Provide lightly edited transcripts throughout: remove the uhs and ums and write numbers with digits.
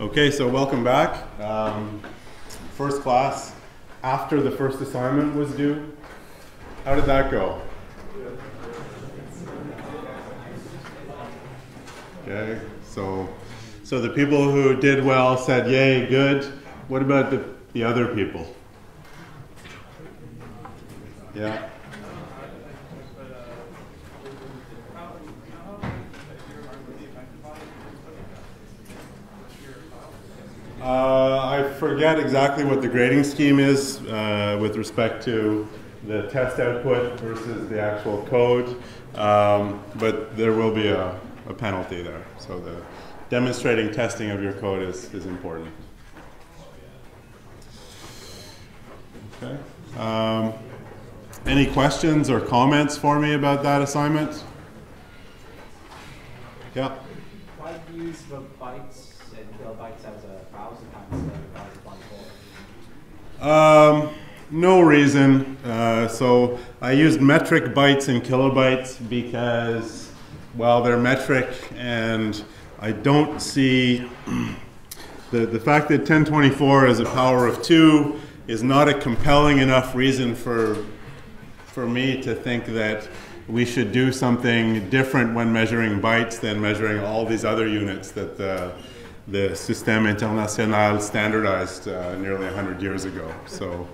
Okay, so welcome back. First class after the first assignment was due. How did that go? Okay, so the people who did well said, yay, good. What about the other people? Yeah. I forget exactly what the grading scheme is with respect to the test output versus the actual code, but there will be a penalty there. So the demonstrating testing of your code is important. Okay. Any questions or comments for me about that assignment? Yeah. Why do you use the bytes and kilobytes as 1,000 times instead of 1,024? No reason. So I used metric bytes and kilobytes because, well, they're metric, and I don't see the fact that 1024 is a power of 2 is not a compelling enough reason for me to think that we should do something different when measuring bytes than measuring all these other units that the Système International standardized nearly 100 years ago. So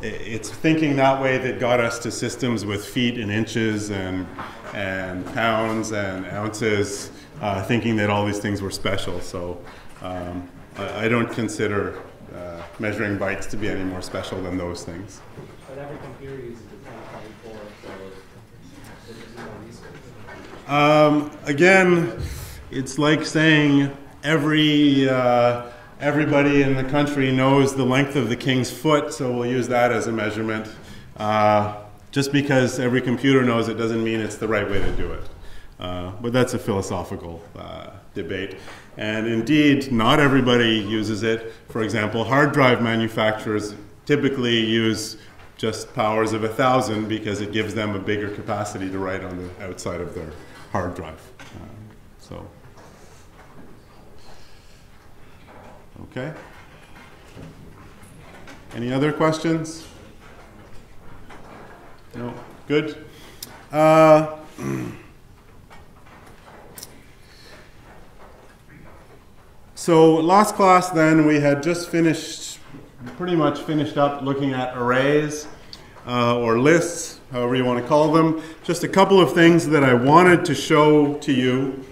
it's thinking that way that got us to systems with feet and inches and pounds and ounces, thinking that all these things were special. So I don't consider measuring bytes to be any more special than those things. But every computer uses the 1024, so again, it's like saying everybody in the country knows the length of the king's foot, so we'll use that as a measurement. Just because every computer knows it doesn't mean it's the right way to do it. But that's a philosophical debate. And indeed, not everybody uses it. For example, hard drive manufacturers typically use just powers of 1,000 because it gives them a bigger capacity to write on the outside of their hard drive. Okay. Any other questions? No? Good. So last class then we had just pretty much finished up looking at arrays or lists, however you want to call them. Just a couple of things that I wanted to show to you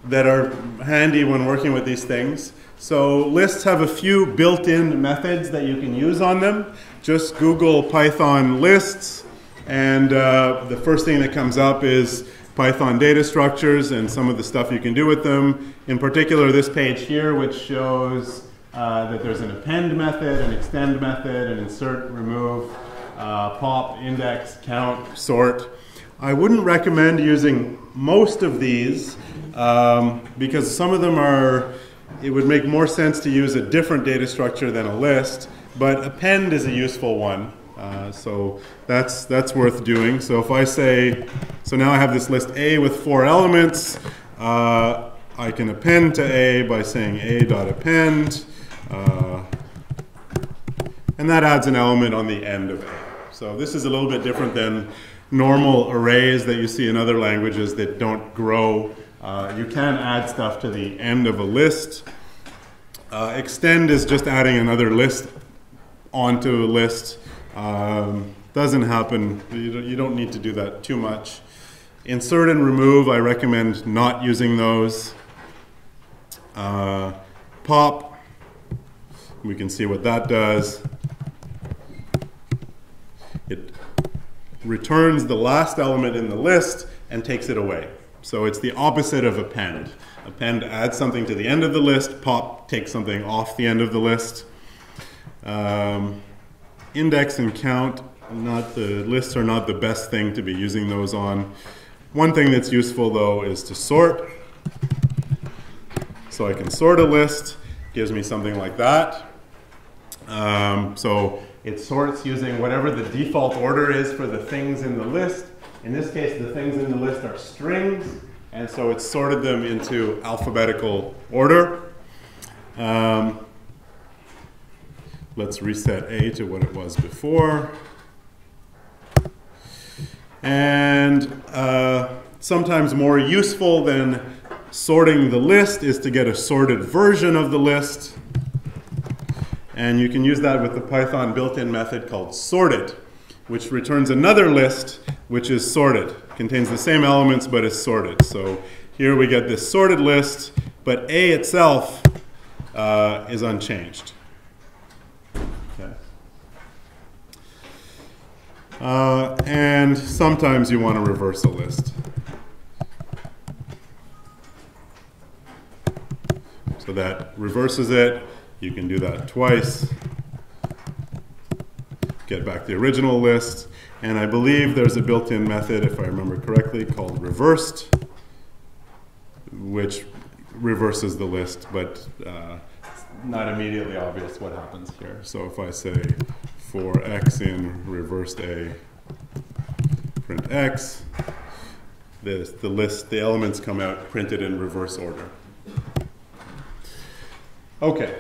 that are handy when working with these things. So lists have a few built-in methods that you can use on them. Just Google Python lists, and the first thing that comes up is Python data structures and some of the stuff you can do with them. In particular, this page here, which shows that there's an append method, an extend method, an insert, remove, pop, index, count, sort. I wouldn't recommend using most of these because some of them it would make more sense to use a different data structure than a list, but append is a useful one. So that's worth doing. So if I say, so now I have this list A with 4 elements, I can append to A by saying A.append, and that adds an element on the end of A. So this is a little bit different than normal arrays that you see in other languages that don't grow. You can add stuff to the end of a list. Extend is just adding another list onto a list. Doesn't happen. You don't need to do that too much. Insert and remove, I recommend not using those. Pop, we can see what that does. It returns the last element in the list and takes it away. So it's the opposite of append. Append adds something to the end of the list. Pop takes something off the end of the list. Index and count, the lists are not the best thing to be using those on. One thing that's useful though is to sort. So I can sort a list, gives me something like that. So it sorts using whatever the default order is for the things in the list. In this case, the things in the list are strings. And so it sorted them into alphabetical order. Let's reset A to what it was before. And sometimes more useful than sorting the list is to get a sorted version of the list. And you can use that with the Python built-in method called sorted, which returns another list which is sorted. Contains the same elements but is sorted. So here we get this sorted list, but A itself is unchanged. Okay. And sometimes you want to reverse a list. So that reverses it. You can do that twice. Get back the original list. And I believe there's a built-in method, if I remember correctly, called reversed, which reverses the list, but it's not immediately obvious what happens here. So if I say for x in reversed A, print x, the elements come out printed in reverse order. Okay.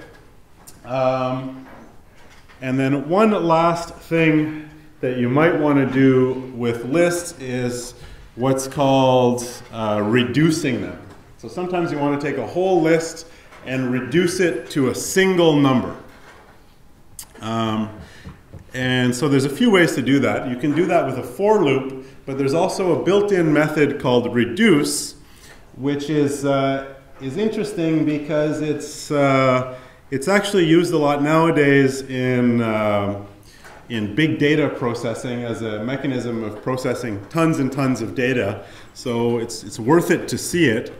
And then one last thing that you might want to do with lists is what's called reducing them. So sometimes you want to take a whole list and reduce it to a single number. And so there's a few ways to do that. You can do that with a for loop, but there's also a built-in method called reduce, which is interesting because it's actually used a lot nowadays in big data processing as a mechanism of processing tons and tons of data. So it's worth it to see it.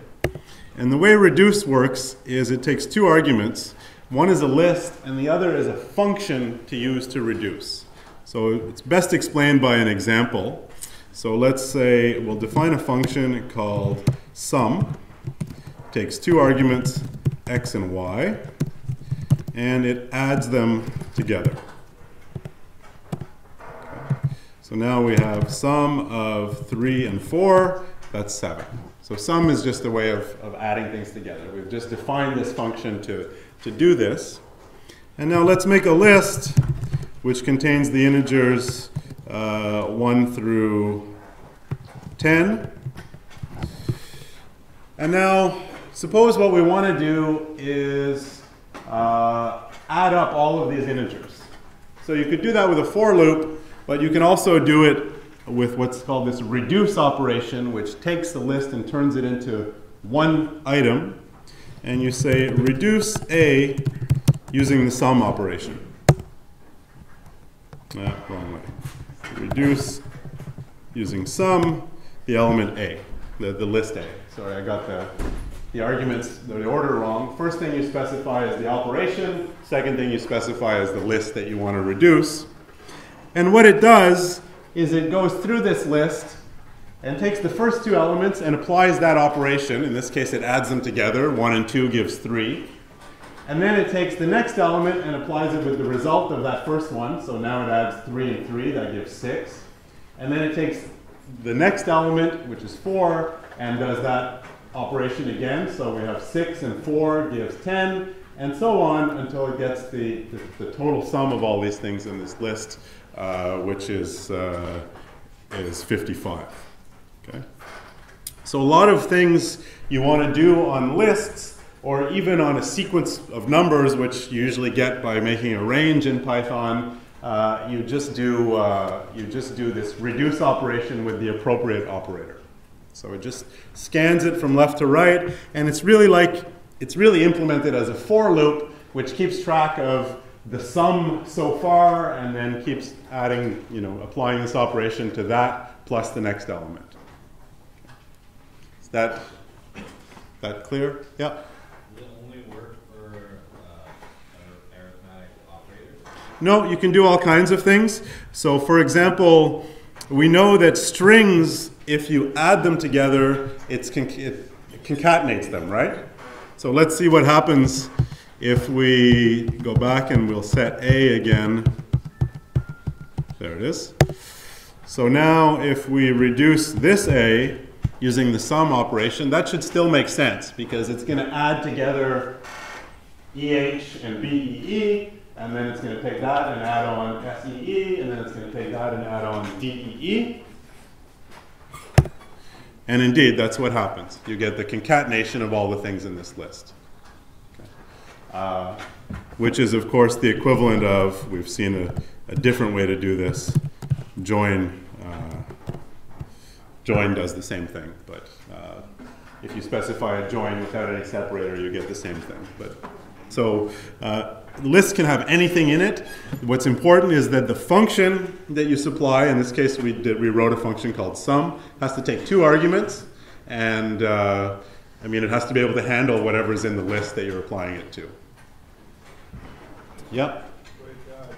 And the way reduce works is it takes two arguments. One is a list, and the other is a function to use to reduce. So it's best explained by an example. So let's say we'll define a function called sum. It takes two arguments, x and y, and it adds them together. So now we have sum of 3 and 4, that's 7. So sum is just a way of adding things together. We've just defined this function to do this. And now let's make a list which contains the integers 1 through 10. And now suppose what we want to do is add up all of these integers. So you could do that with a for loop, but you can also do it with what's called this reduce operation, which takes the list and turns it into one item. And you say reduce A using the sum operation. Wrong way. Reduce using sum, the element A, the list A. Sorry, I got the arguments, the order wrong. First thing you specify is the operation. Second thing you specify is the list that you want to reduce. And what it does is it goes through this list and takes the first two elements and applies that operation. In this case, it adds them together. 1 and 2 gives 3. And then it takes the next element and applies it with the result of that first one. So now it adds 3 and 3. That gives 6. And then it takes the next element, which is 4, and does that operation again. So we have 6 and 4 gives 10, and so on until it gets the total sum of all these things in this list, which is 55. Okay. So a lot of things you want to do on lists, or even on a sequence of numbers, which you usually get by making a range in Python, you just do this reduce operation with the appropriate operator. So it just scans it from left to right, and it's really implemented as a for loop, which keeps track of the sum so far, and then keeps adding, applying this operation to that plus the next element. Is that clear? Yeah. Does it only work for arithmetic operators? No, you can do all kinds of things. So, for example, we know that strings, if you add them together, it concatenates them, right? So let's see what happens if we go back and we'll set A again. There it is. So now if we reduce this A, using the sum operation, that should still make sense because it's going to add together EH and BEE, and then it's going to take that and add on SEE, and then it's going to take that and add on DEE. And indeed, that's what happens. You get the concatenation of all the things in this list. Okay. Which is, of course, the equivalent of, we've seen a different way to do this. Join does the same thing, but if you specify a join without any separator, you get the same thing. So lists can have anything in it. What's important is that the function that you supply, in this case we wrote a function called sum, has to take 2 arguments, and I mean it has to be able to handle whatever's in the list that you're applying it to. Yep. Would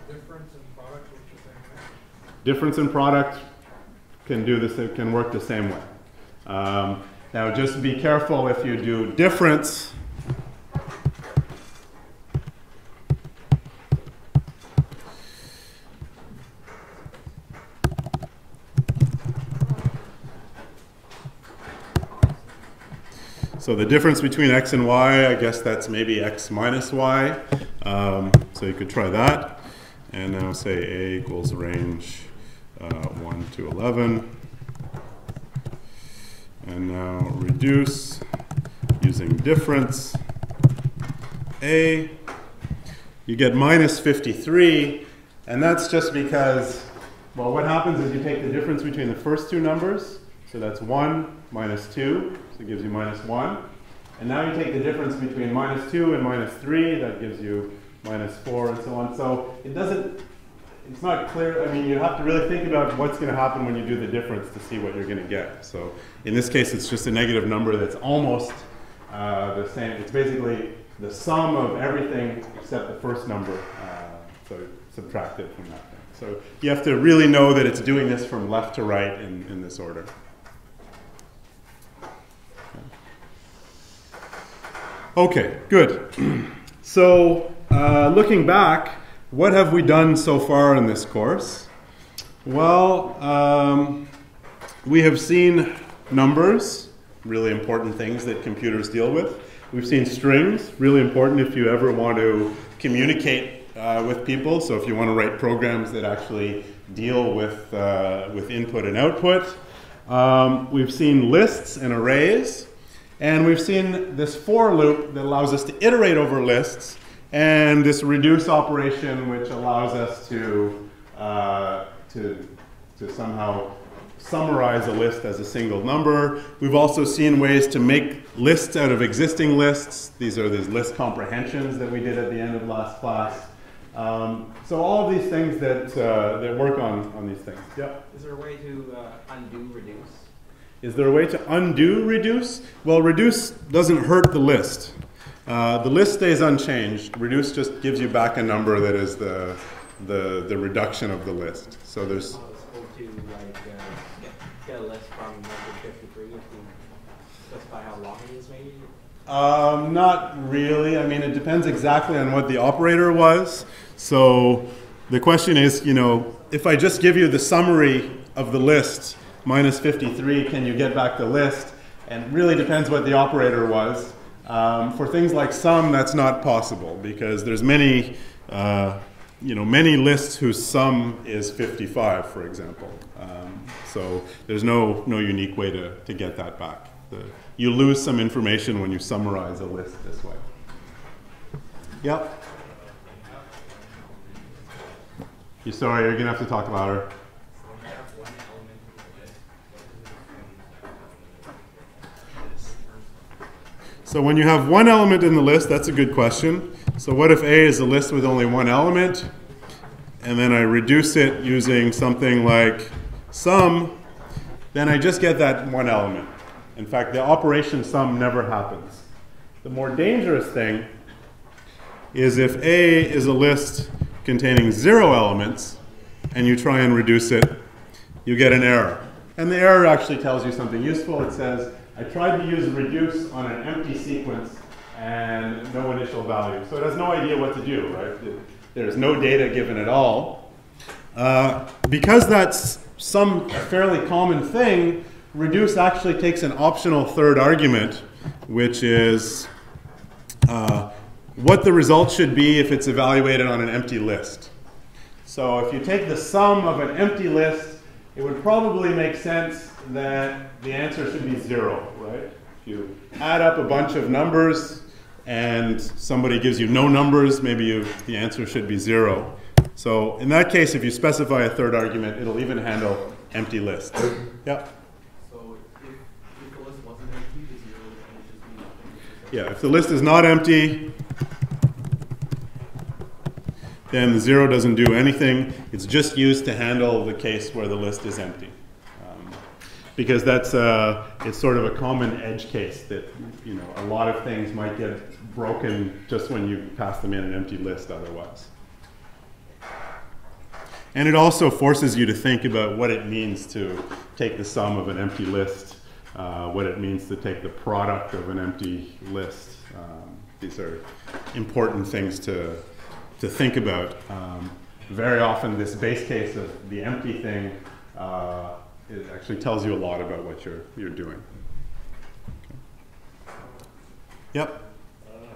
difference in product work the same way? Difference in product can do this. It can work the same way. Now just be careful if you do difference. So the difference between x and y, I guess that's maybe x minus y. So you could try that. And now say a equals range 1 to 11. And now reduce using difference a. You get minus 53. And that's just because, well, what happens is you take the difference between the first 2 numbers. So that's 1 minus 2. So it gives you minus 1. And now you take the difference between minus 2 and minus 3. That gives you minus 4 and so on. So it doesn't, it's not clear. I mean, you have to really think about what's going to happen when you do the difference to see what you're going to get. So in this case, it's just a negative number that's almost the same. It's basically the sum of everything except the first number. So subtract it from that thing. So you have to really know that it's doing this from left to right in this order. Okay, good. So looking back, what have we done so far in this course? Well, we have seen numbers, really important things that computers deal with. We've seen strings, really important if you ever want to communicate with people. So if you want to write programs that actually deal with input and output. We've seen lists and arrays. And we've seen this for loop that allows us to iterate over lists, and this reduce operation which allows us to somehow summarize a list as a single number. We've also seen ways to make lists out of existing lists. These are these list comprehensions that we did at the end of last class. So all of these things that work on these things. Yeah. Is there a way to undo reduce? Is there a way to undo reduce? Well, reduce doesn't hurt the list. The list stays unchanged. Reduce just gives you back a number that is the reduction of the list. So there's. To like get a list from 153 if you specify how long it is, maybe. Not really. I mean, it depends exactly on what the operator was. So the question is, you know, if I just give you the summary of the list, minus 53, can you get back the list? And it really depends what the operator was. For things like sum, that's not possible because there's many, many lists whose sum is 55, for example. So there's no unique way to get that back. You lose some information when you summarize a list this way. Yep. You're sorry, you're going to have to talk louder. So when you have one element in the list, that's a good question. So what if A is a list with only one element, and then I reduce it using something like sum, then I just get that one element. In fact, the operation sum never happens. The more dangerous thing is if A is a list containing 0 elements, and you try and reduce it, you get an error. And the error actually tells you something useful. It says, I tried to use reduce on an empty sequence and no initial value. So it has no idea what to do, right? There's no data given at all. Because that's a fairly common thing, reduce actually takes an optional third argument, which is what the result should be if it's evaluated on an empty list. So if you take the sum of an empty list, it would probably make sense that the answer should be 0, right? If you add up a bunch of numbers and somebody gives you no numbers, maybe the answer should be 0. So in that case, if you specify a third argument, it'll even handle empty lists. Yep. So if the list wasn't empty, the 0 would just be nothing. Yeah, if the list is not empty, then the 0 doesn't do anything. It's just used to handle the case where the list is empty. Because that's it's sort of a common edge case that, you know, a lot of things might get broken just when you pass them in an empty list otherwise. And it also forces you to think about what it means to take the sum of an empty list, what it means to take the product of an empty list. These are important things to think about. Very often this base case of the empty thing it actually tells you a lot about what you're doing. Okay. Yep?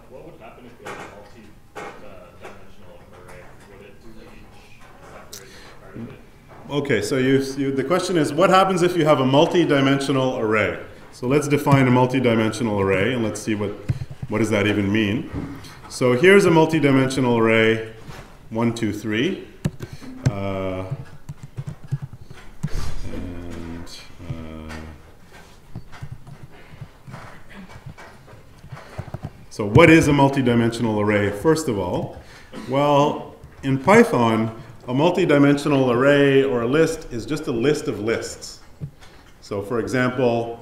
What would happen if you had a multi-dimensional array? Would it do each separate part of it? Okay, so the question is, what happens if you have a multi-dimensional array? So let's define a multi-dimensional array, and let's see what does that even mean. So here's a multi-dimensional array, 1, 2, 3. So what is a multi-dimensional array, first of all? Well, in Python, a multi-dimensional array or a list is just a list of lists. So for example,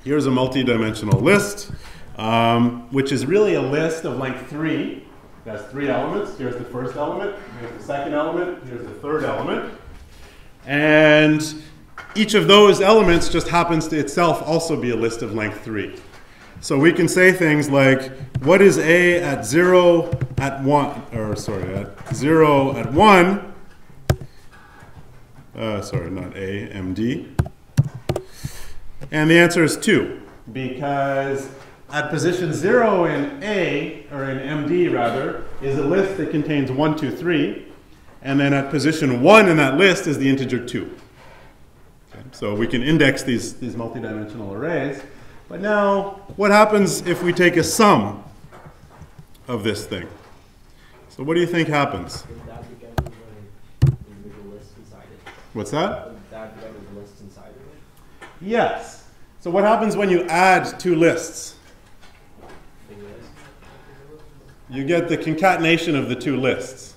here's a multi-dimensional list, which is really a list of length 3. It has 3 elements. Here's the first element, here's the second element, here's the third element. And each of those elements just happens to itself also be a list of length 3. So we can say things like, what is A at 0 at 1, or sorry, at 0 at 1, sorry, not A, MD. And the answer is 2, because at position 0 in A, or in MD rather, is a list that contains 1, 2, 3, and then at position 1 in that list is the integer 2. Okay, so we can index these multidimensional arrays. But now, what happens if we take a sum of this thing? So what do you think happens? Would that be together with the individual lists inside it? What's that? Would that be together with the lists inside of it? Yes. So what happens when you add 2 lists? You get the concatenation of the 2 lists.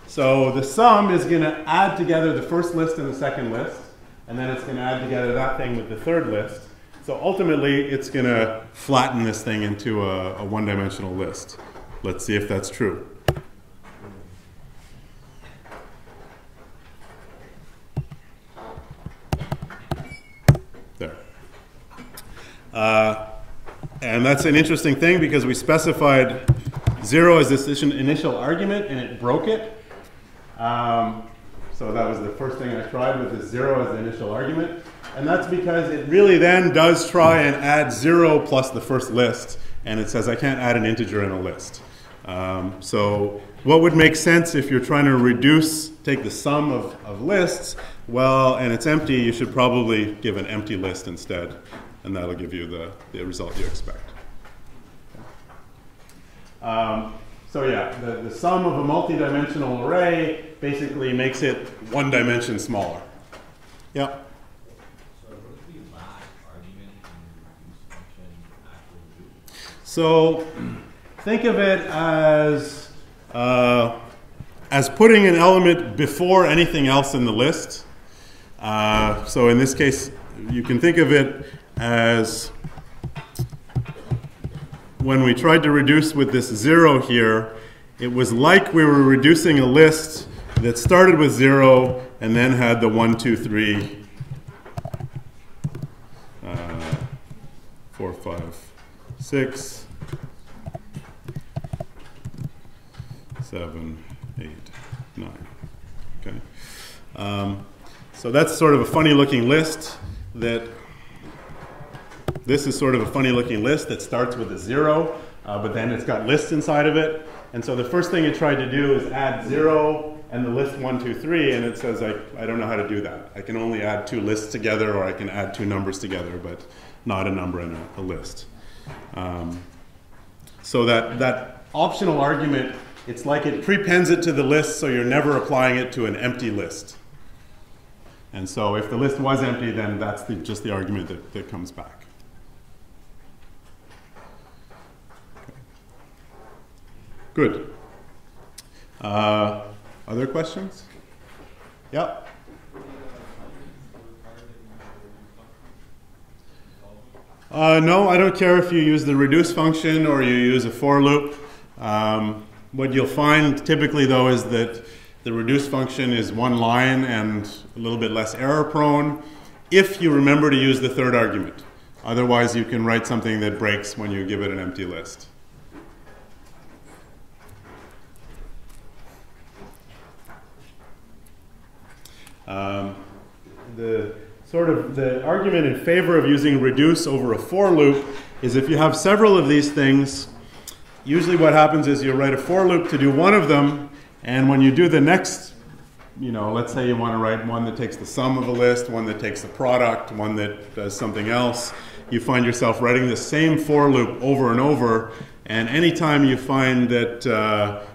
So the sum is going to add together the first list and the second list, and then it's going to add together that thing with the third list. So ultimately, it's going to flatten this thing into a one-dimensional list. Let's see if that's true. There. And that's an interesting thing because we specified 0 as this initial argument, and it broke it. So that was the first thing I tried with this 0 as the initial argument. And that's because it really then does try and add 0 plus the first list. And it says I can't add an integer in a list. So what would make sense if you're trying to take the sum of lists? Well, and it's empty, you should probably give an empty list instead. And that'll give you the result you expect. So yeah, the sum of a multi-dimensional array basically makes it 1 dimension smaller. Yep. So think of it as putting an element before anything else in the list. So in this case, you can think of it as when we tried to reduce with this 0 here, it was like we were reducing a list that started with 0 and then had the 1, 2, 3, 4, 5, 6, 7, 8, 9. Okay. So that's sort of a funny looking list that This is sort of a funny looking list that starts with a 0, but then it's got lists inside of it. And so the first thing it tried to do is add 0 and the list 1, 2, 3, and it says I don't know how to do that. I can only add 2 lists together, or I can add 2 numbers together, but not a number and a list. So that optional argument, it's like it prepends it to the list, so you're never applying it to an empty list. And so if the list was empty, then that's just the argument that comes back. Okay. Good. Other questions? Yep. No, I don't care if you use the reduce function or you use a for loop. What you'll find typically, though, is that the reduce function is one line and a little bit less error prone if you remember to use the third argument. Otherwise, you can write something that breaks when you give it an empty list. The argument in favor of using reduce over a for loop is if you have several of these things, usually what happens is you write a for loop to do one of them, and when you do the next, let's say you want to write one that takes the sum of a list, one that takes the product, one that does something else, you find yourself writing the same for loop over and over. And anytime you find that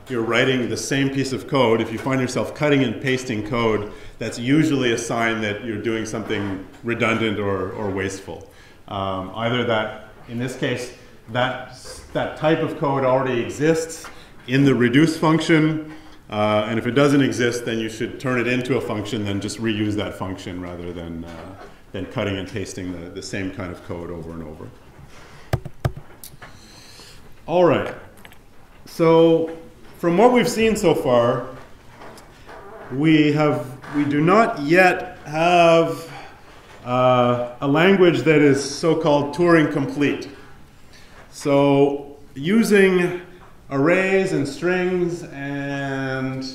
you're writing the same piece of code, if you find yourself cutting and pasting code, that's usually a sign that you're doing something redundant or wasteful. Either that, in this case, that type of code already exists in the reduce function, and if it doesn't exist, then you should turn it into a function, then just reuse that function rather than cutting and pasting the same kind of code over and over. All right, so from what we've seen so far, we do not yet have a language that is so-called Turing complete. So using arrays and strings and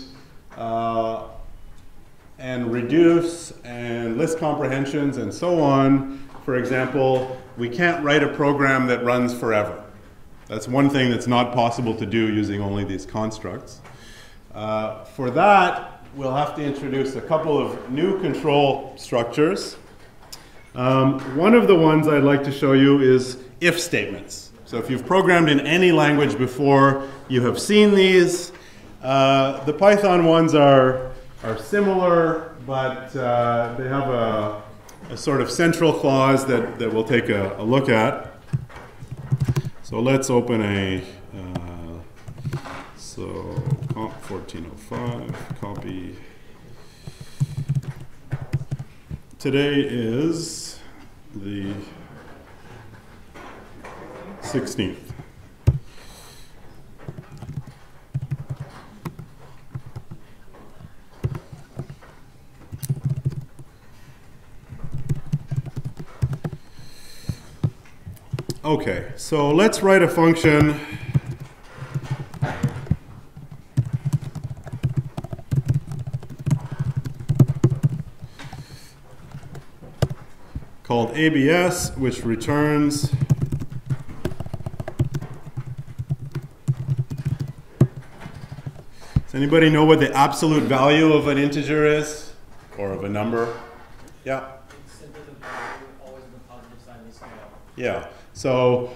reduce and list comprehensions and so on, for example, we can't write a program that runs forever. That's one thing that's not possible to do using only these constructs. For that, we'll have to introduce a couple of new control structures. One of the ones I'd like to show you is if statements. So if you've programmed in any language before, you have seen these. The Python ones are similar, but they have a sort of central clause that we'll take a look at. So let's open comp 1405, copy. Today is the 16th. Okay, so let's write a function called ABS, which returns Does anybody know what the absolute value of an integer is? Or of a number? Yeah? It's simply the value always on the positive side of the scale. Yeah. So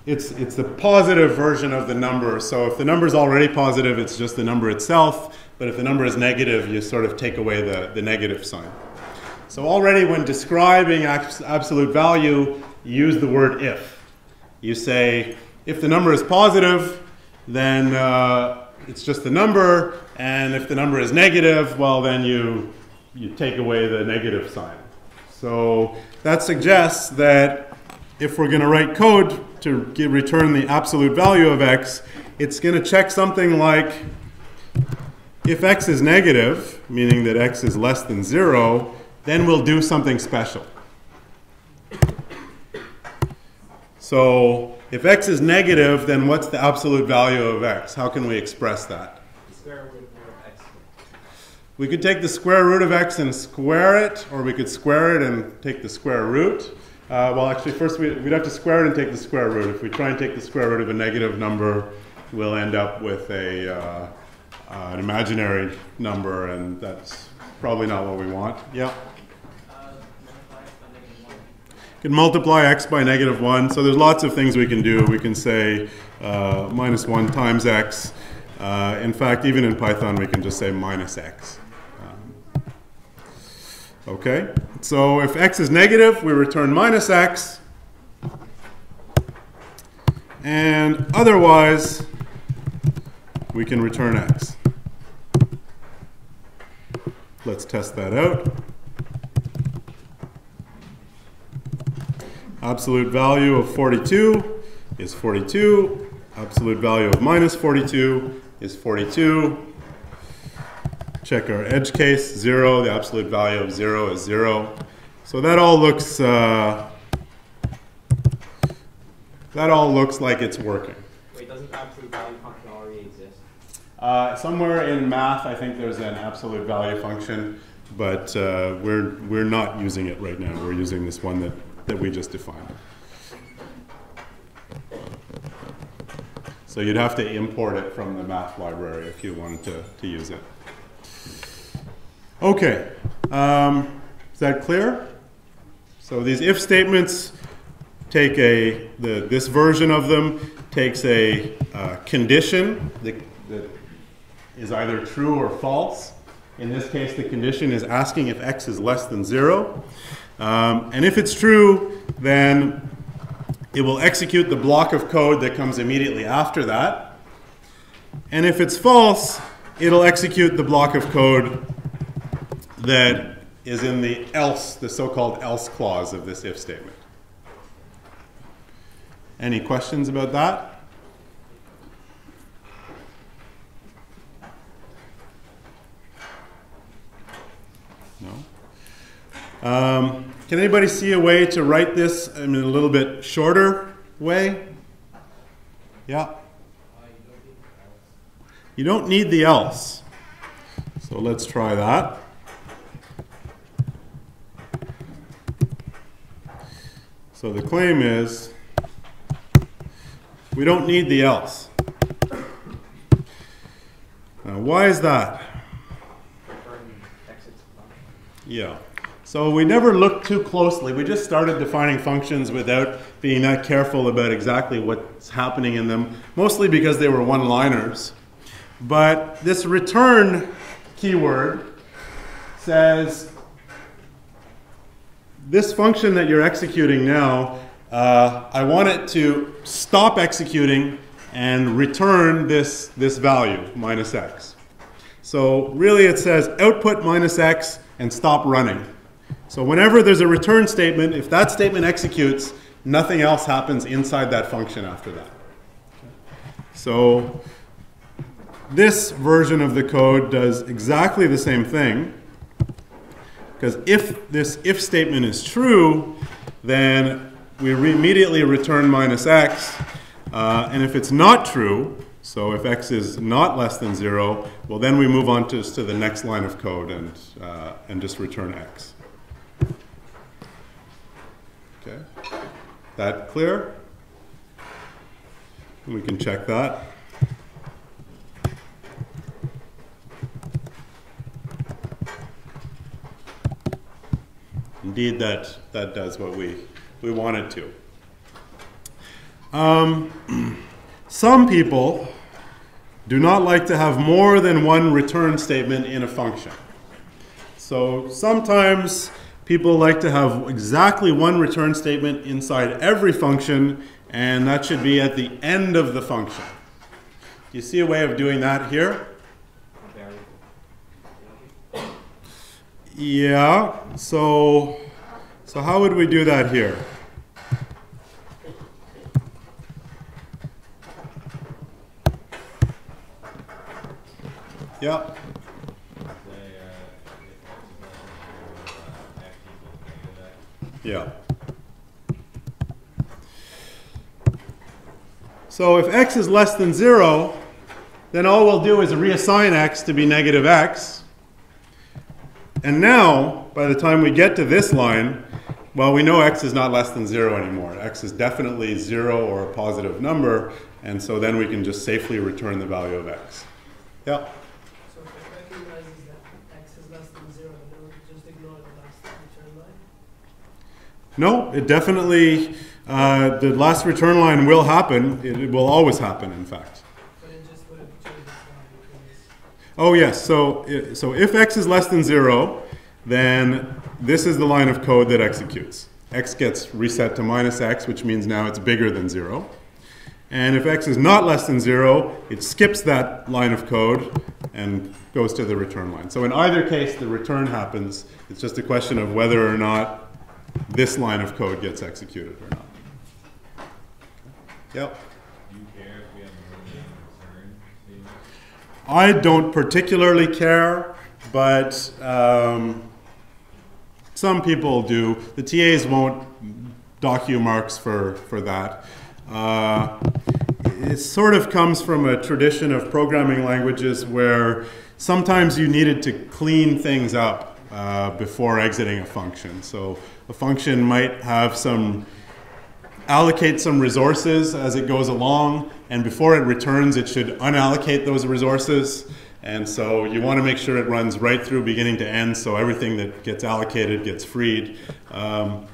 it's the positive version of the number. So if the number is already positive, it's just the number itself. But if the number is negative, you sort of take away the negative sign. So already when describing absolute value, you use the word if. You say, if the number is positive, then it's just the number. And if the number is negative, well, then you take away the negative sign. So that suggests that if we're going to write code to return the absolute value of x, it's going to check something like, if x is negative, meaning that x is less than 0, then we'll do something special. So if x is negative, then what's the absolute value of x? How can we express that? Square root of x. We could take the square root of x and square it, or we could square it and take the square root. Well, actually, first we'd have to square it and take the square root. If we try and take the square root of a negative number, we'll end up with an imaginary number, and that's probably not what we want. Yeah? You can multiply x by negative 1. So there's lots of things we can do. We can say minus 1 times x. In fact, even in Python, we can just say minus x. Okay, so if x is negative, we return minus x. And otherwise, we can return x. Let's test that out. Absolute value of 42 is 42. Absolute value of minus 42 is 42. Check our edge case, 0. The absolute value of 0 is 0. So that all looks like it's working. Wait, doesn't the absolute value function already exist? Somewhere in math, I think there's an absolute value function, but we're not using it right now. We're using this one that we just defined. So you'd have to import it from the math library if you wanted to use it. Okay, is that clear? So these if statements take this version of them takes a condition that is either true or false. In this case, the condition is asking if x is less than 0. And if it's true, then it will execute the block of code that comes immediately after that. And if it's false, it'll execute the block of code that is in the else, the so-called else clause of this if statement. Any questions about that? No? Can anybody see a way to write this in a little bit shorter way? Yeah? You don't need the else. So let's try that. So the claim is we don't need the else. Now, why is that? Yeah. So we never looked too closely. We just started defining functions without being that careful about exactly what's happening in them, mostly because they were one-liners. But this return keyword says, this function that you're executing now, I want it to stop executing and return this value, minus x. So really it says output minus x and stop running. So whenever there's a return statement, if that statement executes, nothing else happens inside that function after that. So this version of the code does exactly the same thing. Because if this if statement is true, then we immediately return minus x. And if it's not true, so if x is not less than 0, well then we move on to the next line of code and just return x. Okay, that clear? We can check that. Indeed, that does what we want it to. Some people do not like to have more than one return statement in a function. So sometimes people like to have exactly one return statement inside every function, and that should be at the end of the function. Do you see a way of doing that here? Yeah, so how would we do that here? Yeah. Yeah. So if x is less than 0, then all we'll do is reassign x to be negative x. And now, by the time we get to this line, Well, we know x is not less than 0 anymore. X is definitely 0 or a positive number, and so then we can just safely return the value of x. Yeah? So if it recognizes that x is less than 0, then it'll just ignore the last return line? No, it definitely, the last return line will happen. It will always happen, in fact. But it just wouldn't change its value because... Oh yes, so if x is less than 0, then this is the line of code that executes. X gets reset to minus x, which means now it's bigger than 0. And if x is not less than 0, it skips that line of code and goes to the return line. So in either case, the return happens. It's just a question of whether or not this line of code gets executed or not. Yep. Do you care if we have a return? I don't particularly care, but some people do. The TAs won't dock you marks for that. It sort of comes from a tradition of programming languages where sometimes you needed to clean things up before exiting a function. So a function might have allocate some resources as it goes along, and before it returns it should unallocate those resources. And so you want to make sure it runs right through beginning to end, so everything that gets allocated gets freed.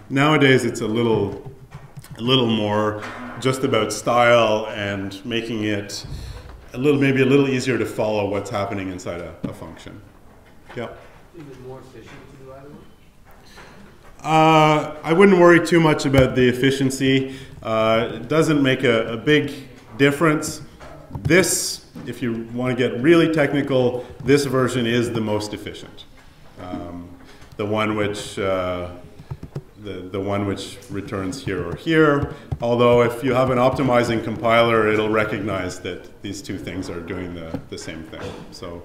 Nowadays it's a little more just about style and making it maybe a little easier to follow what's happening inside a function. Yeah. Is it more efficient to do either one? I wouldn't worry too much about the efficiency. It doesn't make a big difference. This, if you want to get really technical, this version is the most efficient. The one which the one which returns here or here. Although if you have an optimizing compiler, it'll recognize that these two things are doing the same thing. So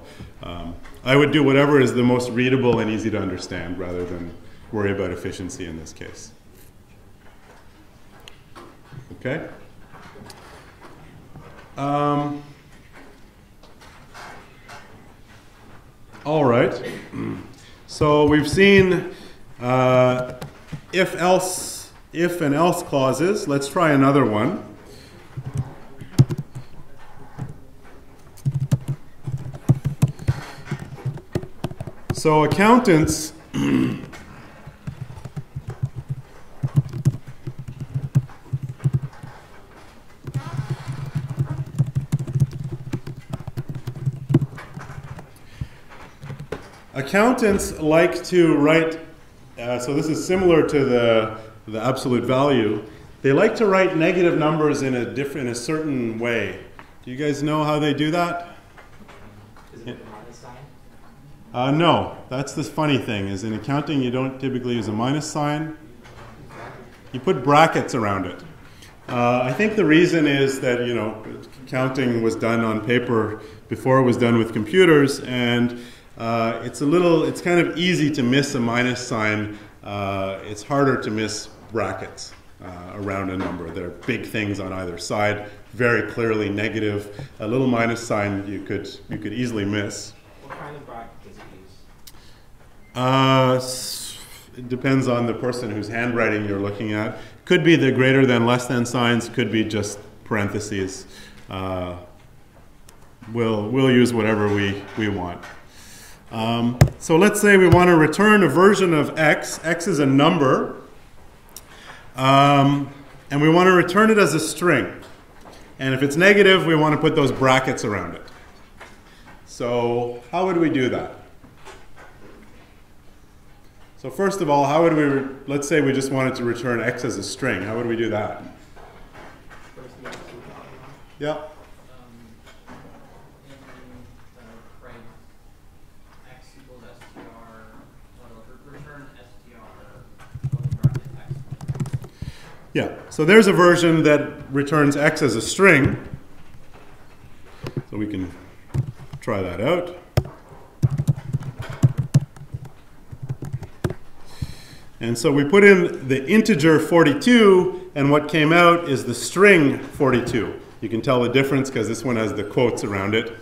I would do whatever is the most readable and easy to understand rather than worry about efficiency in this case. Okay? All right. So we've seen if and else clauses. Let's try another one. So accountants accountants like to write, so this is similar to the absolute value. They like to write negative numbers in a certain way. Do you guys know how they do that? Is it with the minus sign? No, that's the funny thing, is in accounting you don't typically use a minus sign. You put brackets around it. I think the reason is that, you know, counting was done on paper before it was done with computers, and it's kind of easy to miss a minus sign. It's harder to miss brackets around a number. There are big things on either side, very clearly negative. A little minus sign you could easily miss. What kind of bracket does it use? It depends on the person whose handwriting you're looking at. Could be the greater than, less than signs. Could be just parentheses. We'll use whatever we want. So let's say we want to return a version of x. X is a number. And we want to return it as a string. And if it's negative, we want to put those brackets around it. So how would we do that? So first of all, how would we, let's say we just wanted to return x as a string. How would we do that? First, the absolute value. Yeah. X equals str, return str, x. Yeah, so there's a version that returns x as a string. So we can try that out. And so we put in the integer 42, and what came out is the string 42. You can tell the difference because this one has the quotes around it.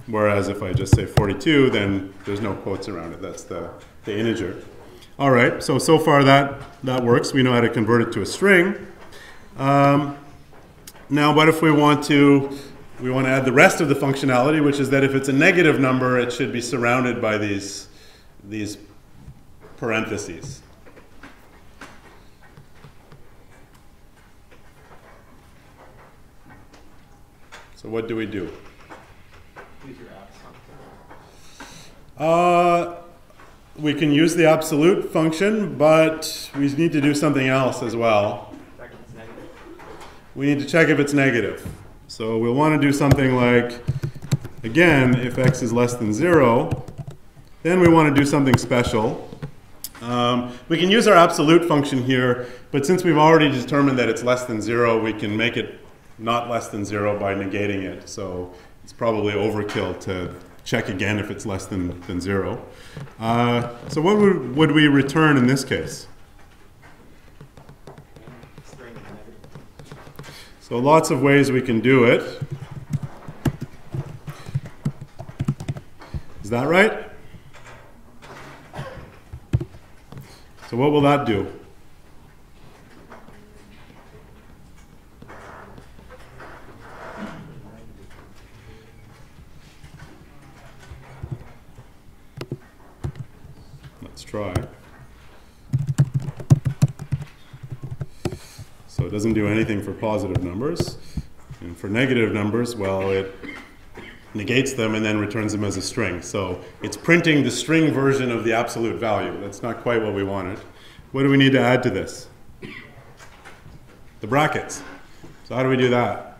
Whereas if I just say 42, then there's no quotes around it. That's the integer. All right, so far that works. We know how to convert it to a string. Now, what if we want to add the rest of the functionality, which is that if it's a negative number, it should be surrounded by these parentheses. So what do we do? Use your abs. We can use the absolute function, but we need to do something else as well. Check if it's negative. We need to check if it's negative. So we'll want to do something like, again, if x is less than 0, then we want to do something special. We can use our absolute function here, but since we've already determined that it's less than 0, we can make it not less than 0 by negating it. So it's probably overkill to check again if it's less than 0. So what would we return in this case? String is negative. So lots of ways we can do it. Is that right? So what will that do? Let's try. So it doesn't do anything for positive numbers. And for negative numbers, well, it negates them and then returns them as a string. So it's printing the string version of the absolute value. That's not quite what we wanted. What do we need to add to this? The brackets. So how do we do that?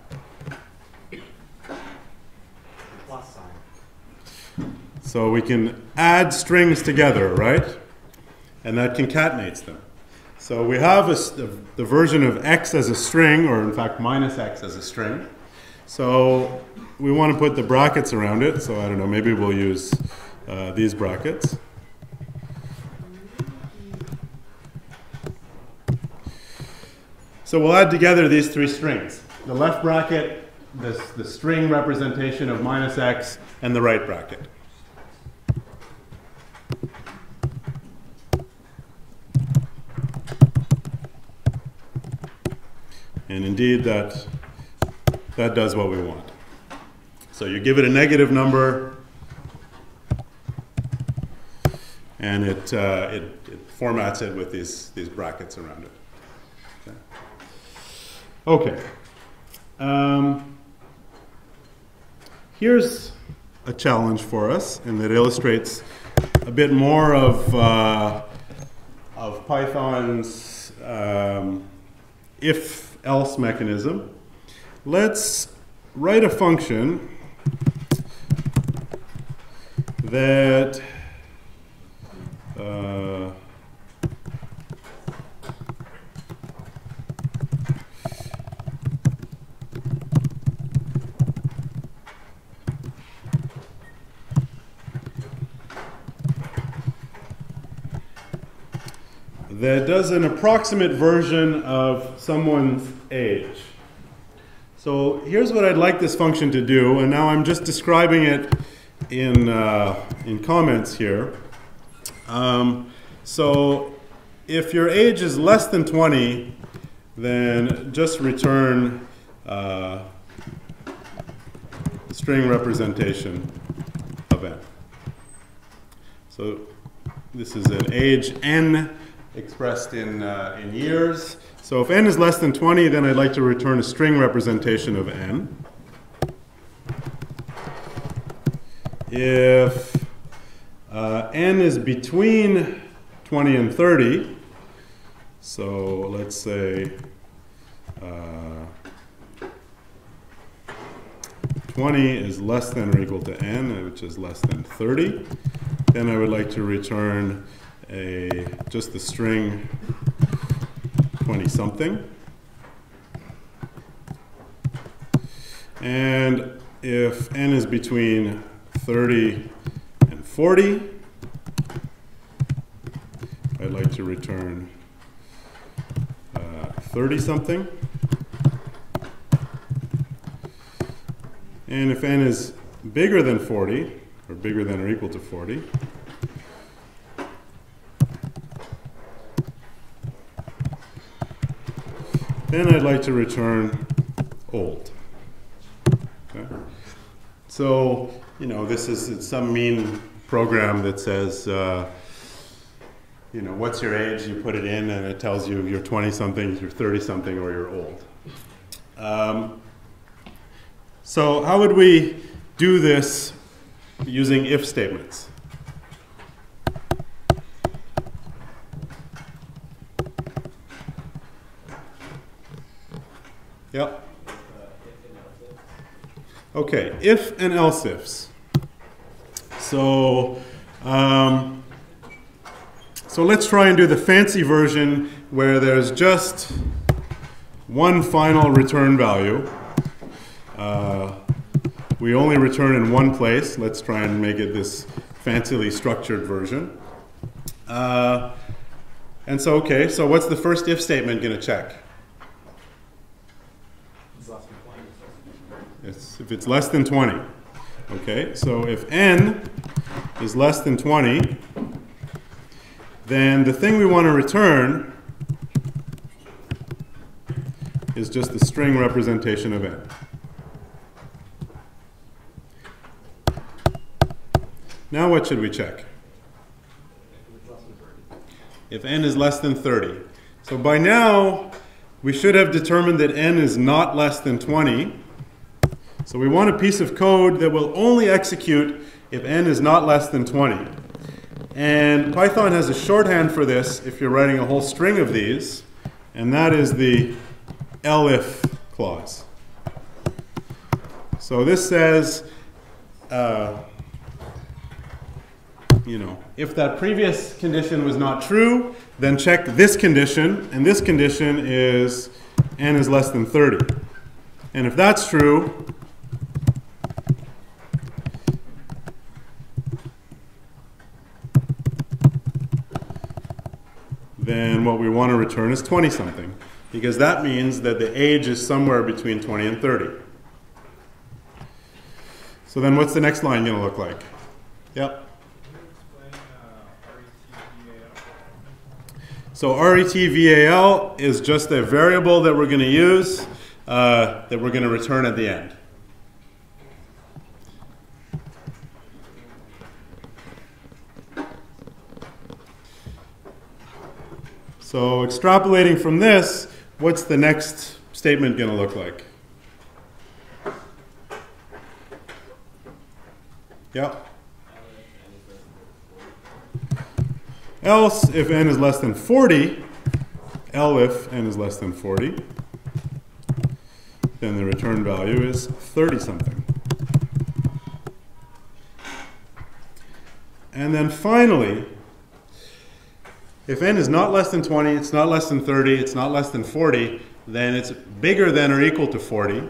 Plus sign. So we can add strings together, right? And that concatenates them. So we have the version of x as a string, or in fact minus x as a string. So we want to put the brackets around it. So I don't know, maybe we'll use these brackets. So we'll add together these three strings. The left bracket, the string representation of minus x, and the right bracket. And indeed, that does what we want. So you give it a negative number, and it formats it with these brackets around it. Okay. Here's a challenge for us, and that illustrates a bit more of Python's if-else mechanism. Let's write a function that that does an approximate version of someone's age. So here's what I'd like this function to do, and now I'm just describing it in comments here. So if your age is less than 20, then just return string representation of n. So this is an age n expressed in years. So if n is less than 20, then I'd like to return a string representation of n. If n is between 20 and 30, so let's say 20 is less than or equal to n, which is less than 30, then I would like to return just the string 20-something. And if n is between 30 and 40, I'd like to return 30-something. And if n is bigger than 40, or bigger than or equal to 40, then I'd like to return old. Okay? So, you know, this is some mean program that says, you know, what's your age? You put it in and it tells you you're 20-something, you're 30-something, or you're old. So how would we do this using if statements? Yep. Okay, if and else ifs. So, so let's try and do the fancy version where there's just one final return value. We only return in one place. Let's try and make it this fancily structured version. And so, okay, so what's the first if statement going to check? If it's less than 20. Okay, so if n is less than 20, then the thing we want to return is just the string representation of n. Now what should we check? If n is less than 30. So by now, we should have determined that n is not less than 20. So we want a piece of code that will only execute if n is not less than 20. And Python has a shorthand for this if you're writing a whole string of these, and that is the elif clause. So this says, you know, if that previous condition was not true, then check this condition, and this condition is n is less than 30. And if that's true, then what we want to return is 20-something, because that means that the age is somewhere between 20 and 30. So then what's the next line going to look like? Yep. So RET-VAL is just a variable that we're going to use, that we're going to return at the end. So extrapolating from this, what's the next statement going to look like? Yeah. Else, if n is less than 40, elif n is less than 40, then the return value is 30-something. And then finally, if n is not less than 20, it's not less than 30, it's not less than 40, then it's bigger than or equal to 40.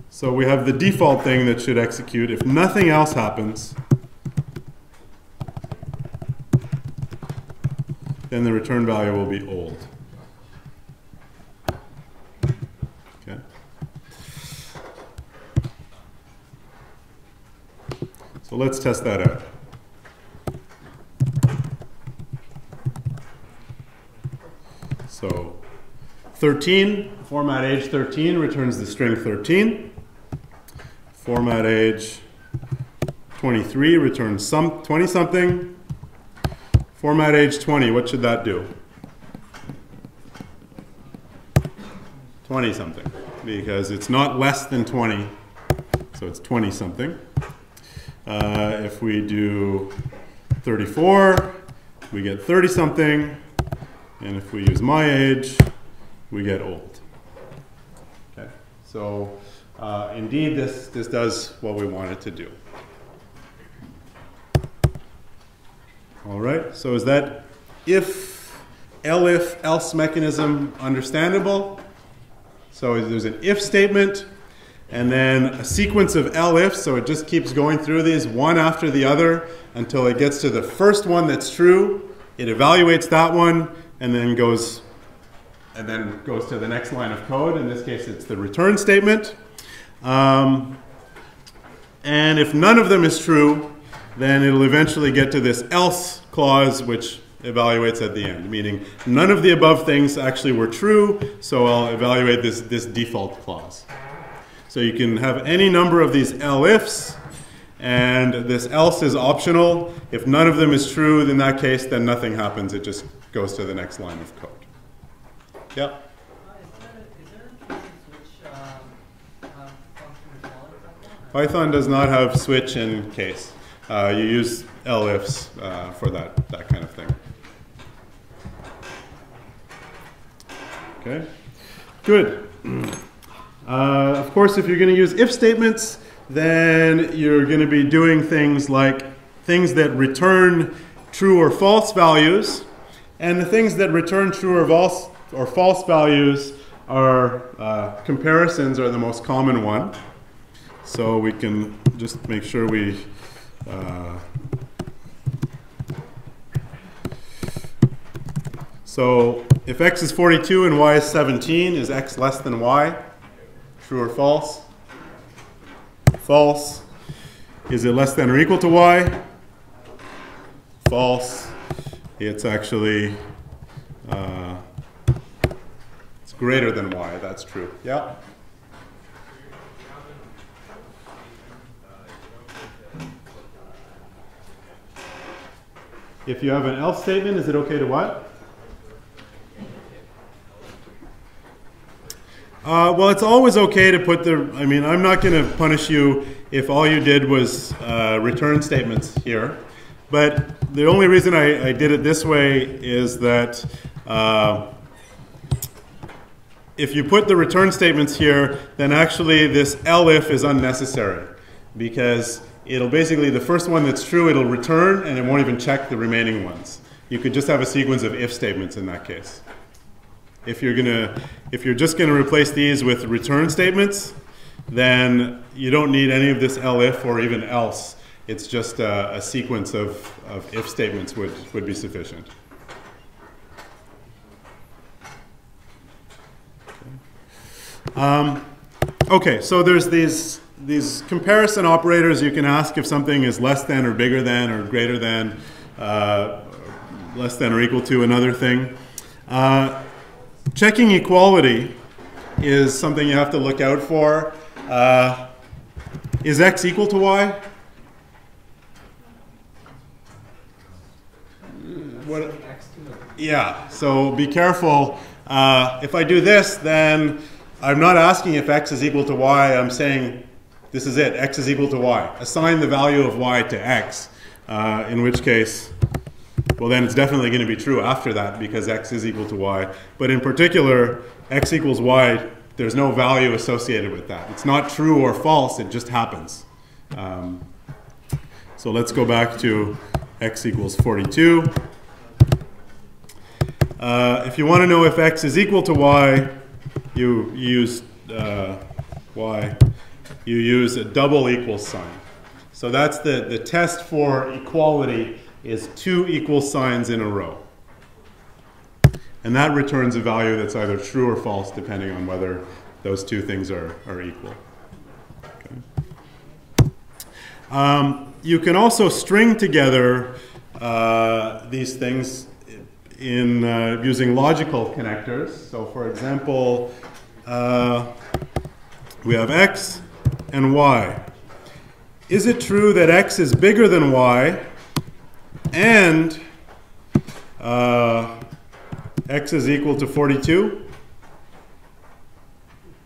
So we have the default thing that should execute if nothing else happens. Then the return value will be old. Okay. So let's test that out. So 13, format age 13 returns the string 13. Format age 23 returns 20-something. Format age 20, what should that do? 20-something, because it's not less than 20, so it's 20-something. If we do 34, we get 30-something, and if we use my age, we get old. Okay, so indeed, this does what we want it to do. All right, so is that if, elif, else mechanism understandable? So there's an if statement, and then a sequence of elifs, so it just keeps going through these one after the other until it gets to the first one that's true. It evaluates that one, and then goes to the next line of code. In this case, it's the return statement. And if none of them is true, then it'll eventually get to this else clause, which evaluates at the end, meaning none of the above things actually were true, so I'll evaluate this default clause. So you can have any number of these elifs, and this else is optional. If none of them is true, in that case, then nothing happens. It just goes to the next line of code. Yep. Python does not have switch in case. You use elifs for that kind of thing. Okay, good. Of course, if you're going to use if statements, then you're going to be doing things like things that return true or false values. And the things that return true or false values are comparisons are the most common one. So we can just make sure we so if x is 42 and y is 17, is x less than y? True or false? False. Is it less than or equal to y? False. It's actually it's greater than y. That's true. Yeah. If you have an else statement, is it okay to what? Well, it's always okay to put the, I mean, I'm not going to punish you if all you did was return statements here. But the only reason I did it this way is that if you put the return statements here, then actually this elif is unnecessary, because it'll basically, the first one that's true, it'll return, and it won't even check the remaining ones. You could just have a sequence of if statements in that case. If you're just gonna replace these with return statements, then you don't need any of this elif or even else. It's just a sequence of if statements would be sufficient. Okay, so there's these comparison operators. You can ask if something is less than or bigger than or greater than, less than or equal to another thing. Checking equality is something you have to look out for. Is x equal to y? What? Yeah, so be careful. If I do this, then I'm not asking if x is equal to y. I'm saying this is it, x is equal to y. Assign the value of y to x, in which case, well, then it's definitely going to be true after that, because x is equal to y. But in particular, x equals y, there's no value associated with that. It's not true or false, it just happens. So let's go back to x equals 42. If you want to know if x is equal to y, you use you use a double equal sign. So that's the test for equality, is two equal signs in a row. And that returns a value that's either true or false, depending on whether those two things are equal. Okay. You can also string together these things in using logical connectors. So for example, we have x and y. Is it true that x is bigger than y and x is equal to 42?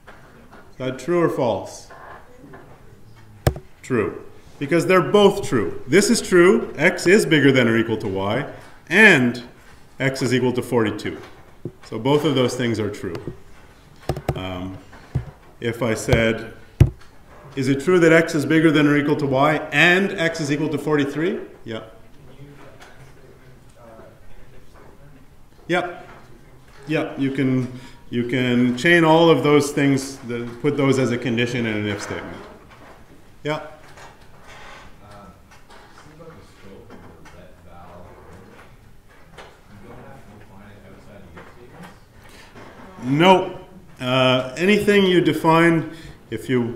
Is that true or false? True, because they're both true. This is true, x is bigger than or equal to y, and x is equal to 42. So both of those things are true. If I said, is it true that x is bigger than or equal to y and x is equal to 43? Yeah. Yep. Yep. You can chain all of those things, put those as a condition in an if statement. Yeah. No. Anything you define, if you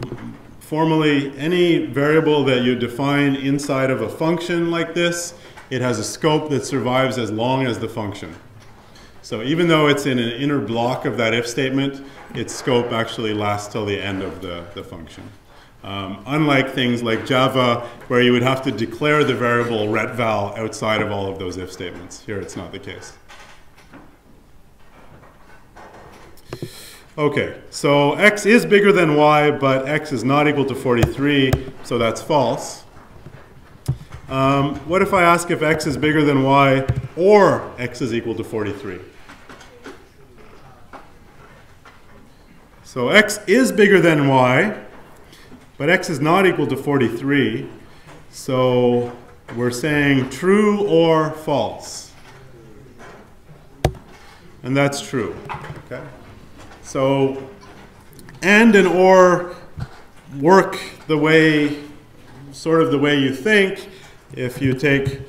formally, any variable that you define inside of a function like this, it has a scope that survives as long as the function. So even though it's in an inner block of that if statement, its scope actually lasts till the end of the function. Unlike things like Java, where you would have to declare the variable retval outside of all of those if statements. Here it's not the case. Okay, so x is bigger than y, but x is not equal to 43, so that's false. What if I ask if x is bigger than y or x is equal to 43? So x is bigger than y, but x is not equal to 43. So we're saying true or false. And that's true. Okay? So and or work the way, sort of the way you think. If you take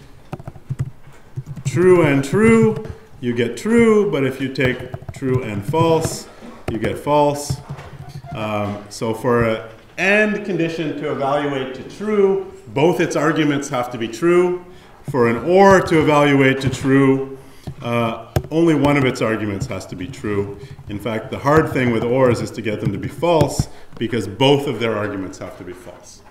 true and true, you get true, but if you take true and false, you get false. So for an AND condition to evaluate to true, both its arguments have to be true. For an OR to evaluate to true, only one of its arguments has to be true. In fact, the hard thing with ORs is to get them to be false, because both of their arguments have to be false.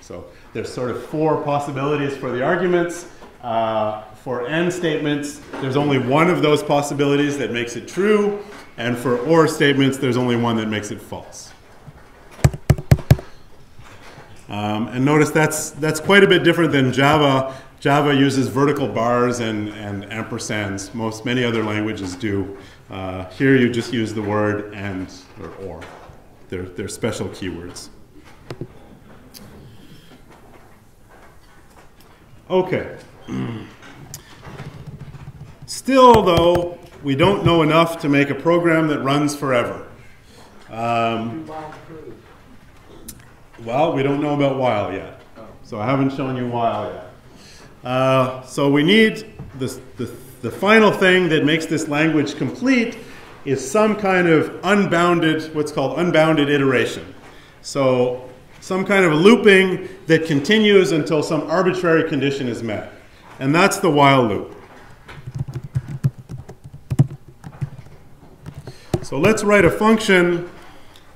So there's sort of 4 possibilities for the arguments. For AND statements, there's only one of those possibilities that makes it true. And for OR statements, there's only one that makes it false. And notice that's quite a bit different than Java. Java uses vertical bars and ampersands. Many other languages do. Here you just use the word and or. They're special keywords. Okay. Still, though, we don't know enough to make a program that runs forever. Well, we don't know about while yet. So I haven't shown you while yet. So we need the final thing that makes this language complete is some kind of unbounded, what's called unbounded iteration. So some kind of looping that continues until some arbitrary condition is met. And that's the while loop. So let's write a function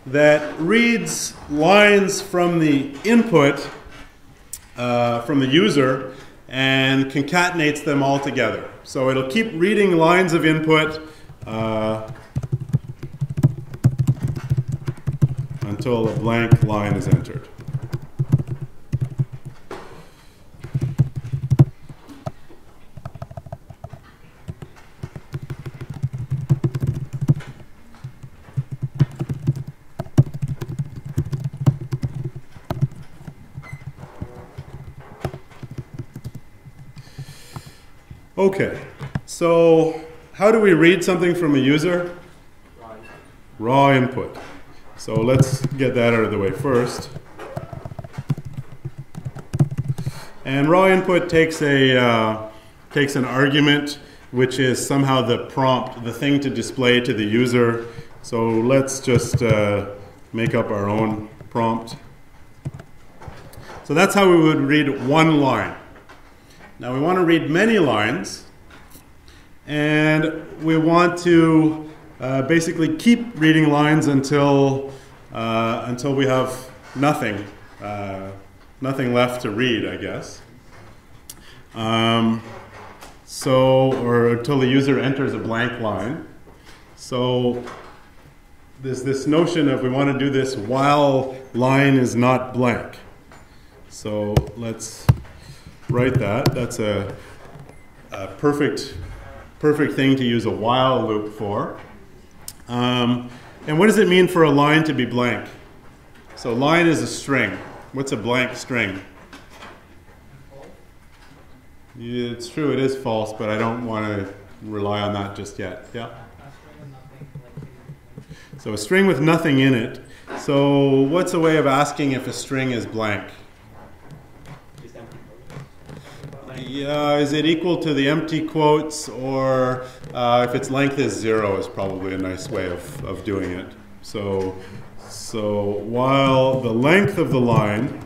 that reads lines from the input, from the user, and concatenates them all together. So it'll keep reading lines of input until a blank line is entered. Okay, so how do we read something from a user? Raw input. So let's get that out of the way first. And raw input takes an argument, which is somehow the prompt, the thing to display to the user. So let's just make up our own prompt. So that's how we would read one line. Now we want to read many lines, and we want to basically keep reading lines until we have nothing left to read, I guess. Or until the user enters a blank line. So there's this notion of we want to do this while line is not blank. So let's write that. That's a perfect thing to use a while loop for. And what does it mean for a line to be blank? So line is a string. What's a blank string? Yeah, it's true, it is false, but I don't want to rely on that just yet. Yeah? So a string with nothing in it. So what's a way of asking if a string is blank? Yeah, is it equal to the empty quotes, or if its length is 0 is probably a nice way of doing it. So while the length of the line,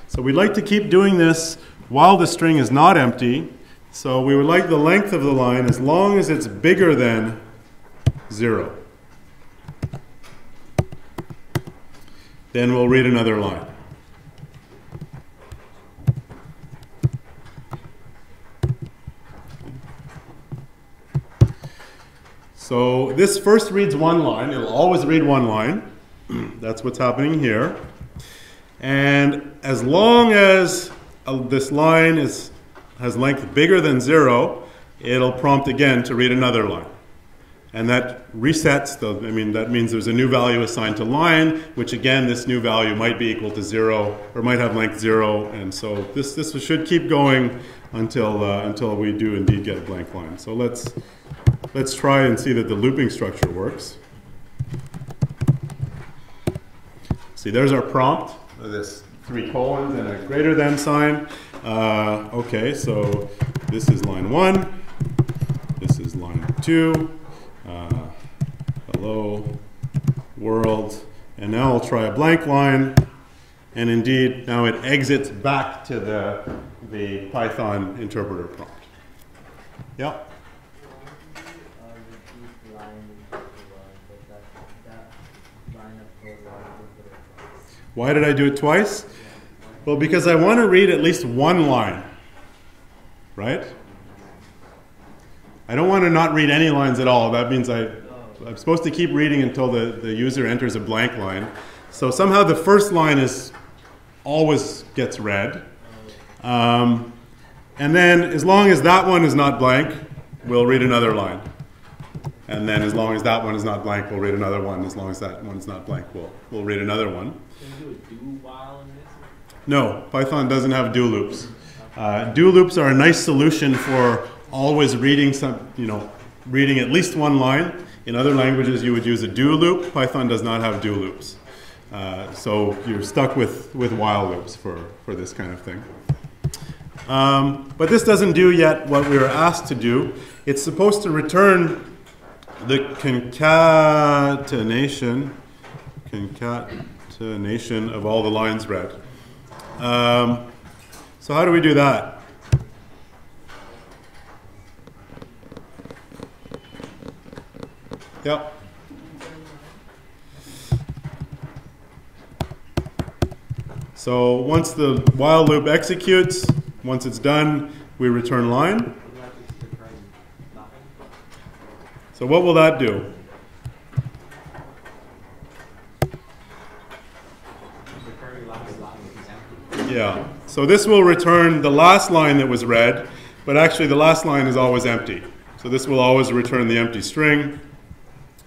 so we'd like to keep doing this while the string is not empty. So we would like the length of the line as long as it's bigger than 0. Then we'll read another line. So this first reads one line. It'll always read one line. That's what's happening here. And as long as this line has length bigger than 0, it'll prompt again to read another line. And that resets, that means there's a new value assigned to line, which again, this new value might be equal to 0, or might have length 0. And so this should keep going until we do indeed get a blank line. So let's try and see that the looping structure works. See, there's our prompt, this 3 colons and a greater than sign. Okay, so this is line 1, this is line 2, hello, world, and now I'll try a blank line, and indeed, now it exits back to the Python interpreter prompt. Yep. Why did I do it twice? Well, because I want to read at least one line, right? I don't want to not read any lines at all. That means I'm supposed to keep reading until the user enters a blank line. So somehow the first line always gets read. And then as long as that one is not blank, we'll read another line. And then as long as that one is not blank, we'll read another one. As long as that one's not blank, we'll read another one. Can you do a do while in this? No, Python doesn't have do loops. Do loops are a nice solution for always reading reading at least one line. In other languages, you would use a do loop. Python does not have do loops. So you're stuck with while loops for this kind of thing. But this doesn't do yet what we were asked to do. It's supposed to return the concatenation of all the lines read. So how do we do that? Yep. So once the while loop executes, once it's done, we return line. So what will that do? Yeah, so this will return the last line that was read, but actually the last line is always empty. So this will always return the empty string.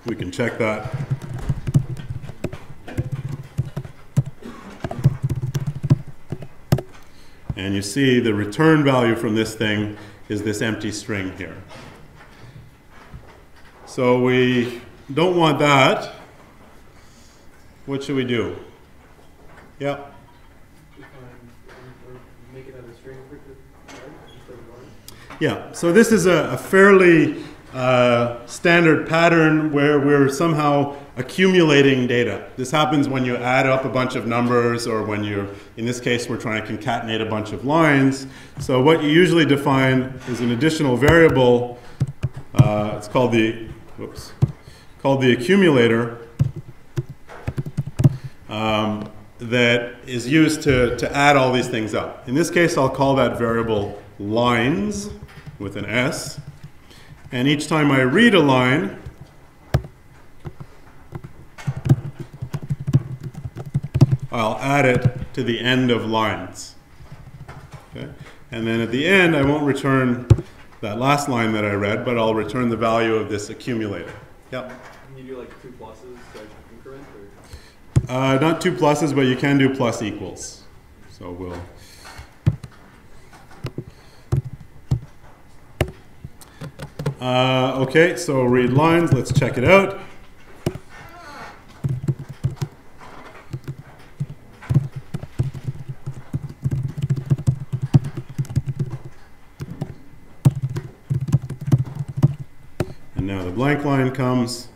We can check that. And you see the return value from this thing is this empty string here. So we don't want that. What should we do? Yeah. Make it out of string Yeah, so this is a fairly standard pattern where we're somehow accumulating data. This happens when you add up a bunch of numbers, or when in this case, we're trying to concatenate a bunch of lines. So what you usually define is an additional variable. It's called the accumulator. That is used to add all these things up. In this case, I'll call that variable lines with an S. And each time I read a line, I'll add it to the end of lines. Okay? And then at the end, I won't return that last line that I read, but I'll return the value of this accumulator. Yep. Can you do like 2 pluses, like increment, or? Not 2 pluses, but you can do plus equals. So we'll. Okay, so read lines. Let's check it out. And now the blank line comes.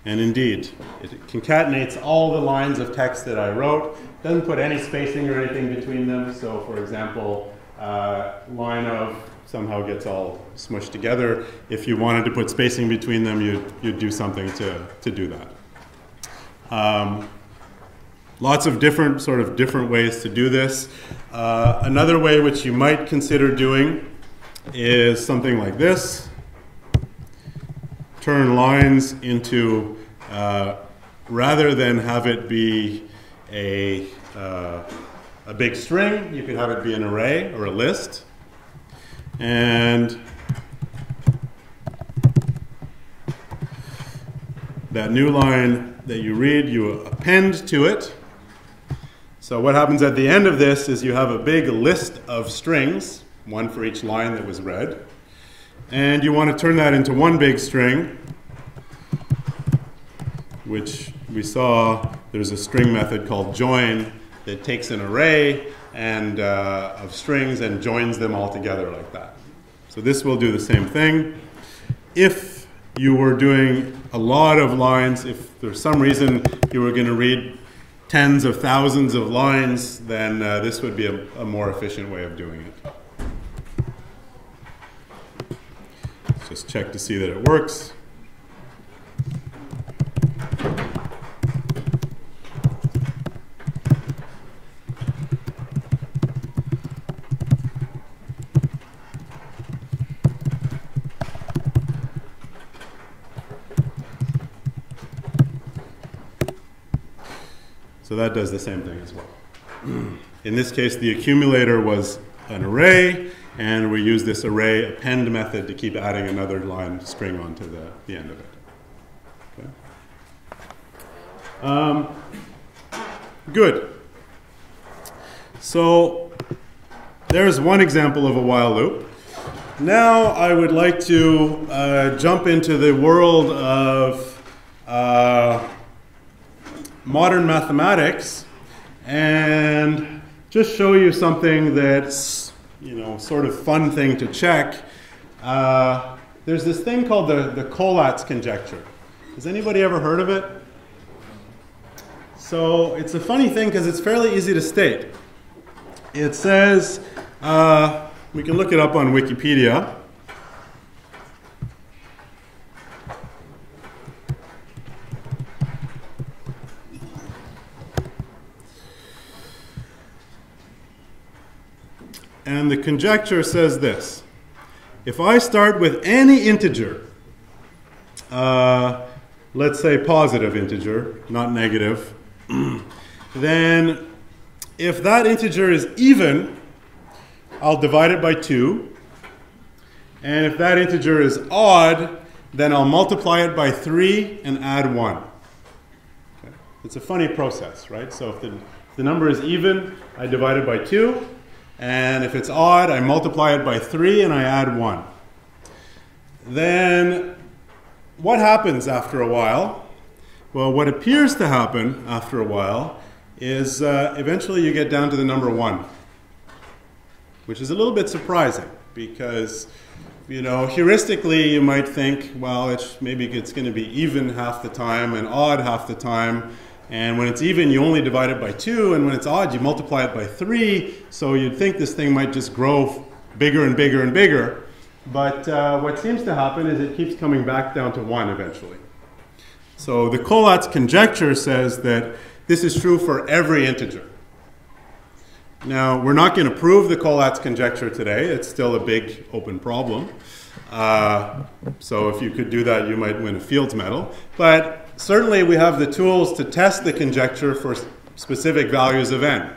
And indeed, it concatenates all the lines of text that I wrote. Doesn't put any spacing or anything between them. So for example, line of somehow gets all smushed together. If you wanted to put spacing between them, you'd do something to do that. Lots of different ways to do this. Another way which you might consider doing is something like this. Turn lines into, rather than have it be a big string, you could have it be an array or a list. And that new line that you read, you append to it. So what happens at the end of this is you have a big list of strings, one for each line that was read. And you want to turn that into one big string, which we saw there's a string method called join that takes an array and of strings and joins them all together like that. So this will do the same thing. If you were doing a lot of lines, if there's some reason you were going to read tens of thousands of lines, then this would be a more efficient way of doing it. Let's just check to see that it works. So that does the same thing as well. In this case, the accumulator was an array, and we use this array append method to keep adding another line string onto the end of it. Okay. Good. So there's one example of a while loop. Now I would like to jump into the world of modern mathematics and just show you something that's, sort of fun thing to check. There's this thing called the Collatz Conjecture. Has anybody ever heard of it? So it's a funny thing because it's fairly easy to state. It says, we can look it up on Wikipedia. And the conjecture says this: if I start with any integer, let's say positive integer, not negative, then if that integer is even, I'll divide it by 2. And if that integer is odd, then I'll multiply it by 3 and add 1. Okay. It's a funny process, right? So if the number is even, I divide it by 2. And if it's odd, I multiply it by 3 and I add 1. Then what happens after a while? Well, what appears to happen after a while is eventually you get down to the number 1, which is a little bit surprising because, heuristically you might think, well, maybe it's going to be even half the time and odd half the time. And when it's even, you only divide it by 2, and when it's odd, you multiply it by 3. So you'd think this thing might just grow bigger and bigger and bigger. But what seems to happen is it keeps coming back down to 1 eventually. So the Collatz conjecture says that this is true for every integer. Now, we're not going to prove the Collatz conjecture today. It's still a big open problem. So if you could do that, you might win a Fields Medal. But certainly we have the tools to test the conjecture for specific values of n,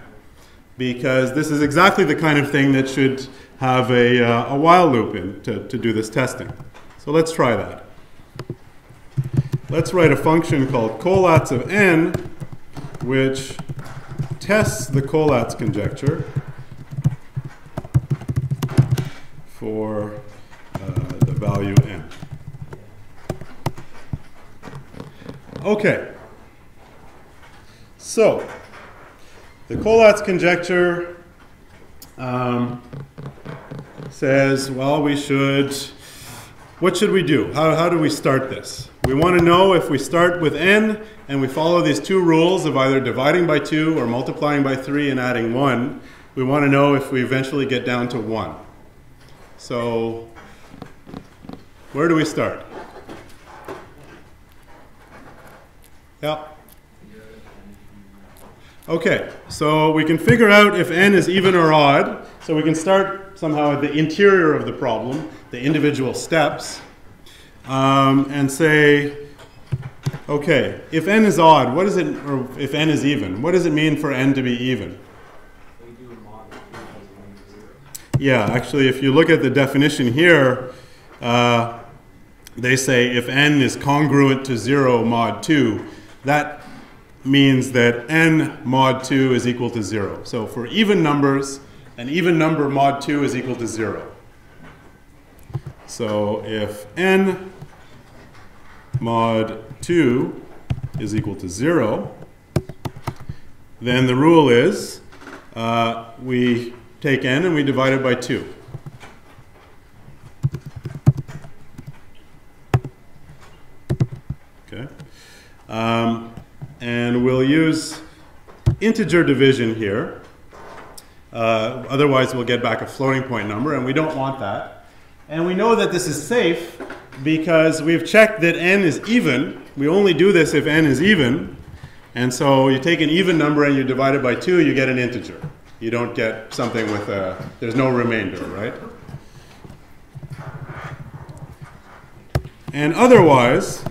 because this is exactly the kind of thing that should have a while loop in to do this testing. So let's try that. Let's write a function called Collatz of n, which tests the Collatz conjecture for the value n. Okay, so the Collatz conjecture says, well, what should we do? How do we start this? we want to know if we start with n and we follow these two rules of either dividing by 2 or multiplying by 3 and adding 1, we want to know if we eventually get down to 1. So where do we start? Yep. Okay, so we can figure out if n is even or odd. So we can start somehow at the interior of the problem, the individual steps, and say, okay, if n is odd, what is it, or if n is even, what does it mean for n to be even? Yeah, actually, if you look at the definition here, they say if n is congruent to 0 mod 2, that means that n mod 2 is equal to 0. So for even numbers, an even number mod 2 is equal to 0. So if n mod 2 is equal to 0, then the rule is we take n and we divide it by 2. Okay. And we'll use integer division here. Otherwise, we'll get back a floating point number, and we don't want that. And we know that this is safe because we've checked that n is even. We only do this if n is even. And so you take an even number and you divide it by 2, you get an integer. You don't get something with there's no remainder, right? And otherwise,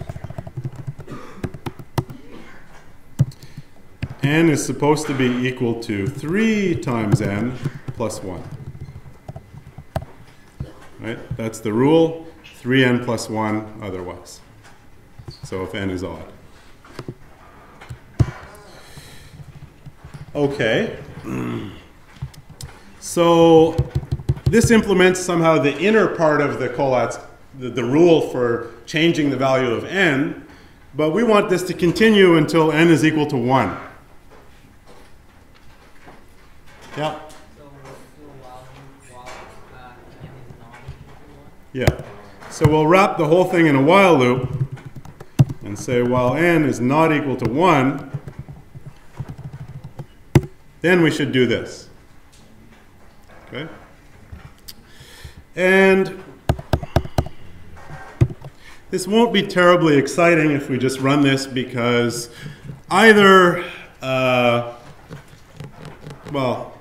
n is supposed to be equal to 3 times n plus 1. Right? That's the rule. 3n plus 1 otherwise. So if n is odd. Okay. So this implements somehow the inner part of the Collatz, the rule for changing the value of n, but we want this to continue until n is equal to 1. Yeah. Yeah. So we'll wrap the whole thing in a while loop and say while n is not equal to 1, then we should do this. Okay? And this won't be terribly exciting if we just run this because either, well,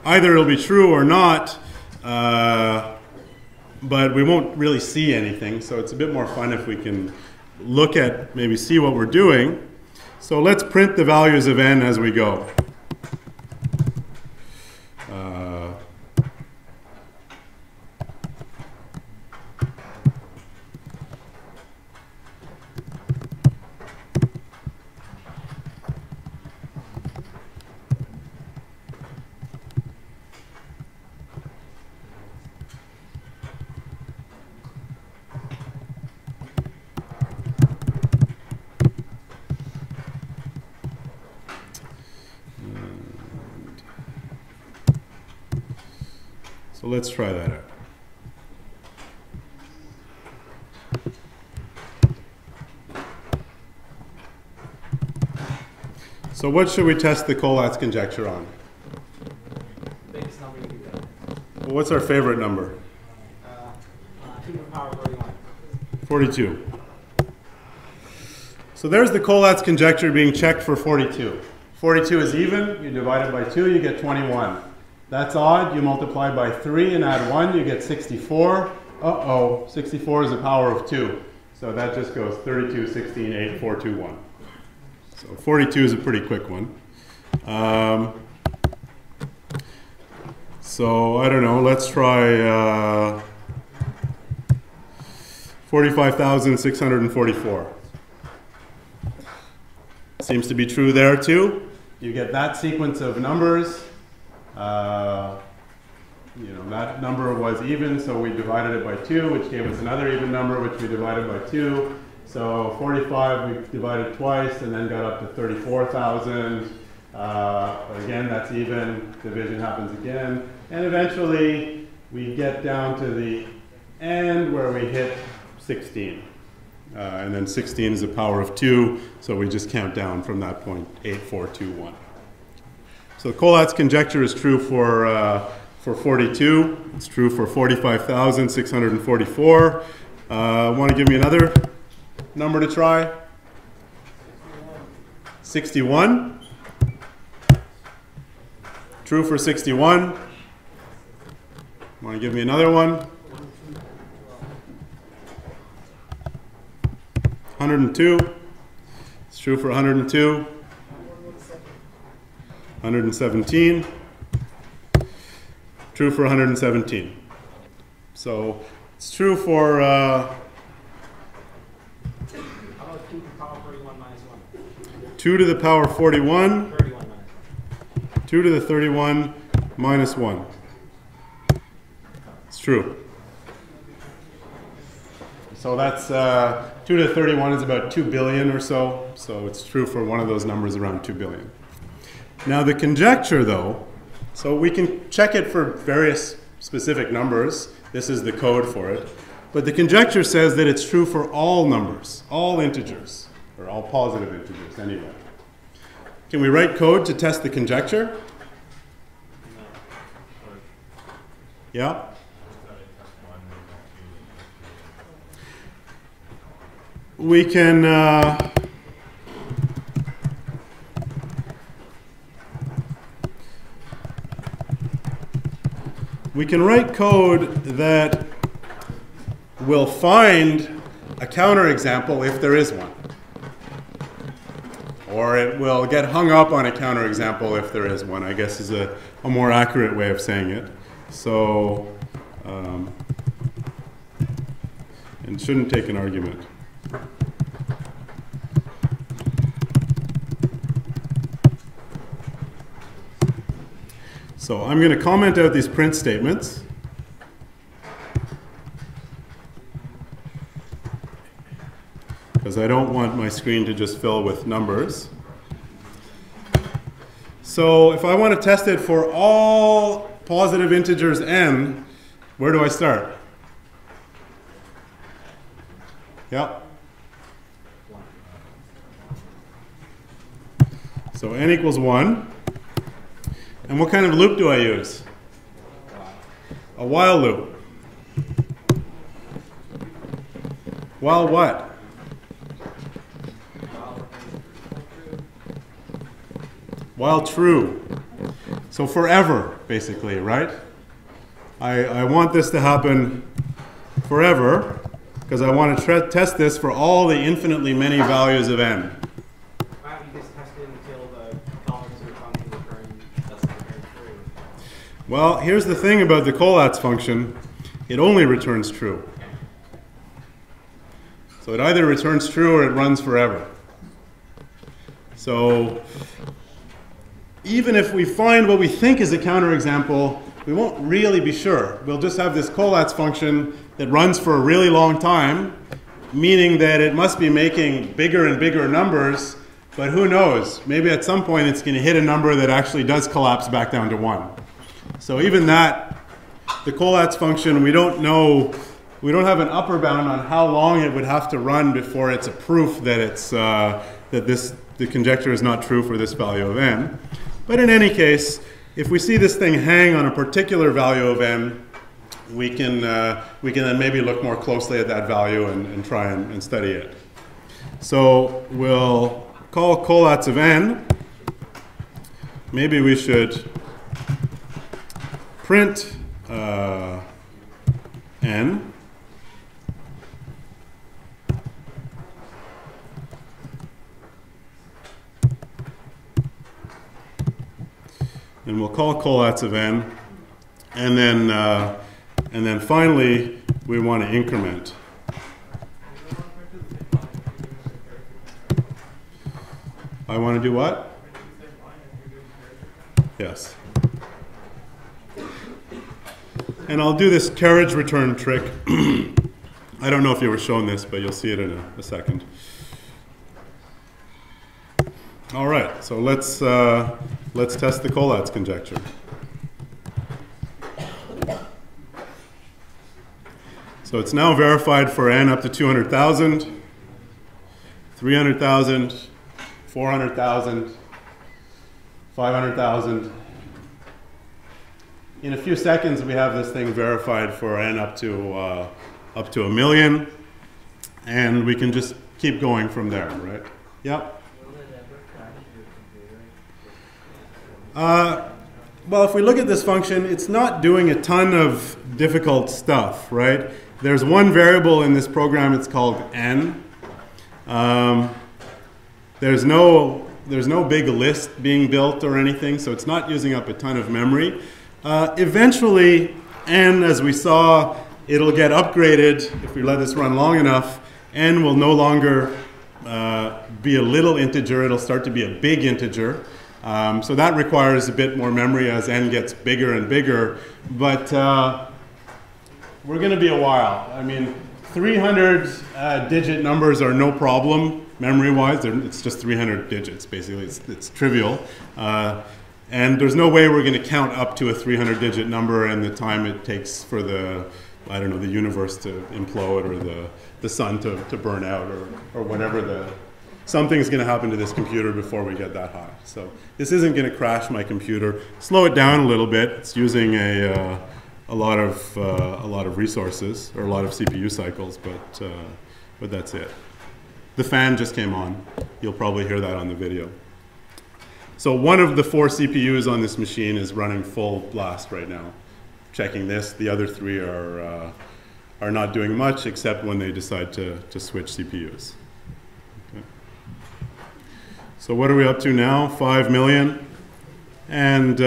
either it'll be true or not, but we won't really see anything. So it's a bit more fun if we can look at, maybe see what we're doing. So let's print the values of n as we go. So let's try that out. So what should we test the Collatz conjecture on? Biggest number you can get. Well, what's our favorite number? 2 to the power 41. 42. So there's the Collatz conjecture being checked for 42. 42 is even, you divide it by 2, you get 21. That's odd, you multiply by 3 and add 1, you get 64. Uh-oh, 64 is the power of 2. So that just goes 32, 16, 8, 4, 2, 1. So 42 is a pretty quick one. So I don't know, let's try 45,644. Seems to be true there too. You get that sequence of numbers. You know, that number was even, so we divided it by 2, which gave us another even number, which we divided by 2. So 45 we divided twice, and then got up to 34,000. But again, that's even. Division happens again. And eventually, we get down to the end where we hit 16. And then 16 is a power of 2, so we just count down from that point, 8, 4, 2, 1. So the Collatz conjecture is true for 42. It's true for 45,644. Want to give me another number to try? 61. True for 61. Want to give me another one? 102. It's true for 102. 117. True for 117. So it's true for How about 2 to the power 41 minus 1? 2 to the power 41. 31 minus 2 to the 31 minus 1. It's true. So that's 2 to the 31 is about 2 billion or so. So it's true for one of those numbers around 2 billion. Now the conjecture though, so we can check it for various specific numbers. This is the code for it. But the conjecture says that it's true for all numbers, all integers, or all positive integers anyway. Can we write code to test the conjecture? Yeah? We can write code that will find a counterexample if there is one. Or it will get hung up on a counterexample if there is one, I guess is a more accurate way of saying it. So, and shouldn't take an argument. So I'm going to comment out these print statements. Because I don't want my screen to just fill with numbers. So if I want to test it for all positive integers n, where do I start? Yeah. So n equals 1. And what kind of loop do I use? A while loop. While what? While true. So forever, basically, right? I want this to happen forever because I want to test this for all the infinitely many values of n. Why don't you just test it until the columns of the function return true? Well, here's the thing about the Collatz function. It only returns true. So it either returns true or it runs forever. So even if we find what we think is a counterexample, we won't really be sure. We'll just have this Collatz function that runs for a really long time, meaning that it must be making bigger and bigger numbers, but who knows? Maybe at some point it's going to hit a number that actually does collapse back down to 1. So even that, the Collatz function, we don't know, we don't have an upper bound on how long it would have to run before it's a proof that it's the conjecture is not true for this value of n. But in any case, if we see this thing hang on a particular value of n, we can then maybe look more closely at that value and try and study it. So we'll call Collatz of n. Maybe we should print n. And we'll call Collatz of n, and then finally we want to increment. I want to do what? Yes. And I'll do this carriage return trick. I don't know if you were shown this, but you'll see it in a second. All right, so let's test the Collatz conjecture. So it's now verified for n up to 200,000. 300,000, 400,000, 500,000. In a few seconds, we have this thing verified for n up to a million, and we can just keep going from there, right? Yep. Well, if we look at this function, it's not doing a ton of difficult stuff, right? There's one variable in this program, it's called n. There's no big list being built or anything, so it's not using up a ton of memory. Eventually, n, as we saw, it'll get upgraded if we let this run long enough. N will no longer be a little integer, it'll start to be a big integer. So that requires a bit more memory as n gets bigger and bigger, but we're going to be a while. I mean, 300 digit numbers are no problem memory-wise. It's just 300 digits, basically. It's trivial. And there's no way we're going to count up to a 300 digit number and the time it takes for the, I don't know, the universe to implode or the sun to burn out or whatever something's going to happen to this computer before we get that high. So this isn't going to crash my computer. Slow it down a little bit. It's using a lot of resources or a lot of CPU cycles, but that's it. The fan just came on. You'll probably hear that on the video. So one of the 4 CPUs on this machine is running full blast right now. Checking this. The other 3 are not doing much except when they decide to switch CPUs. So what are we up to now? 5 million. And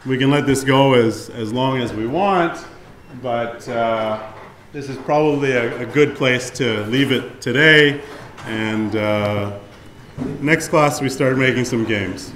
we can let this go as long as we want, but this is probably a good place to leave it today. And next class we start making some games.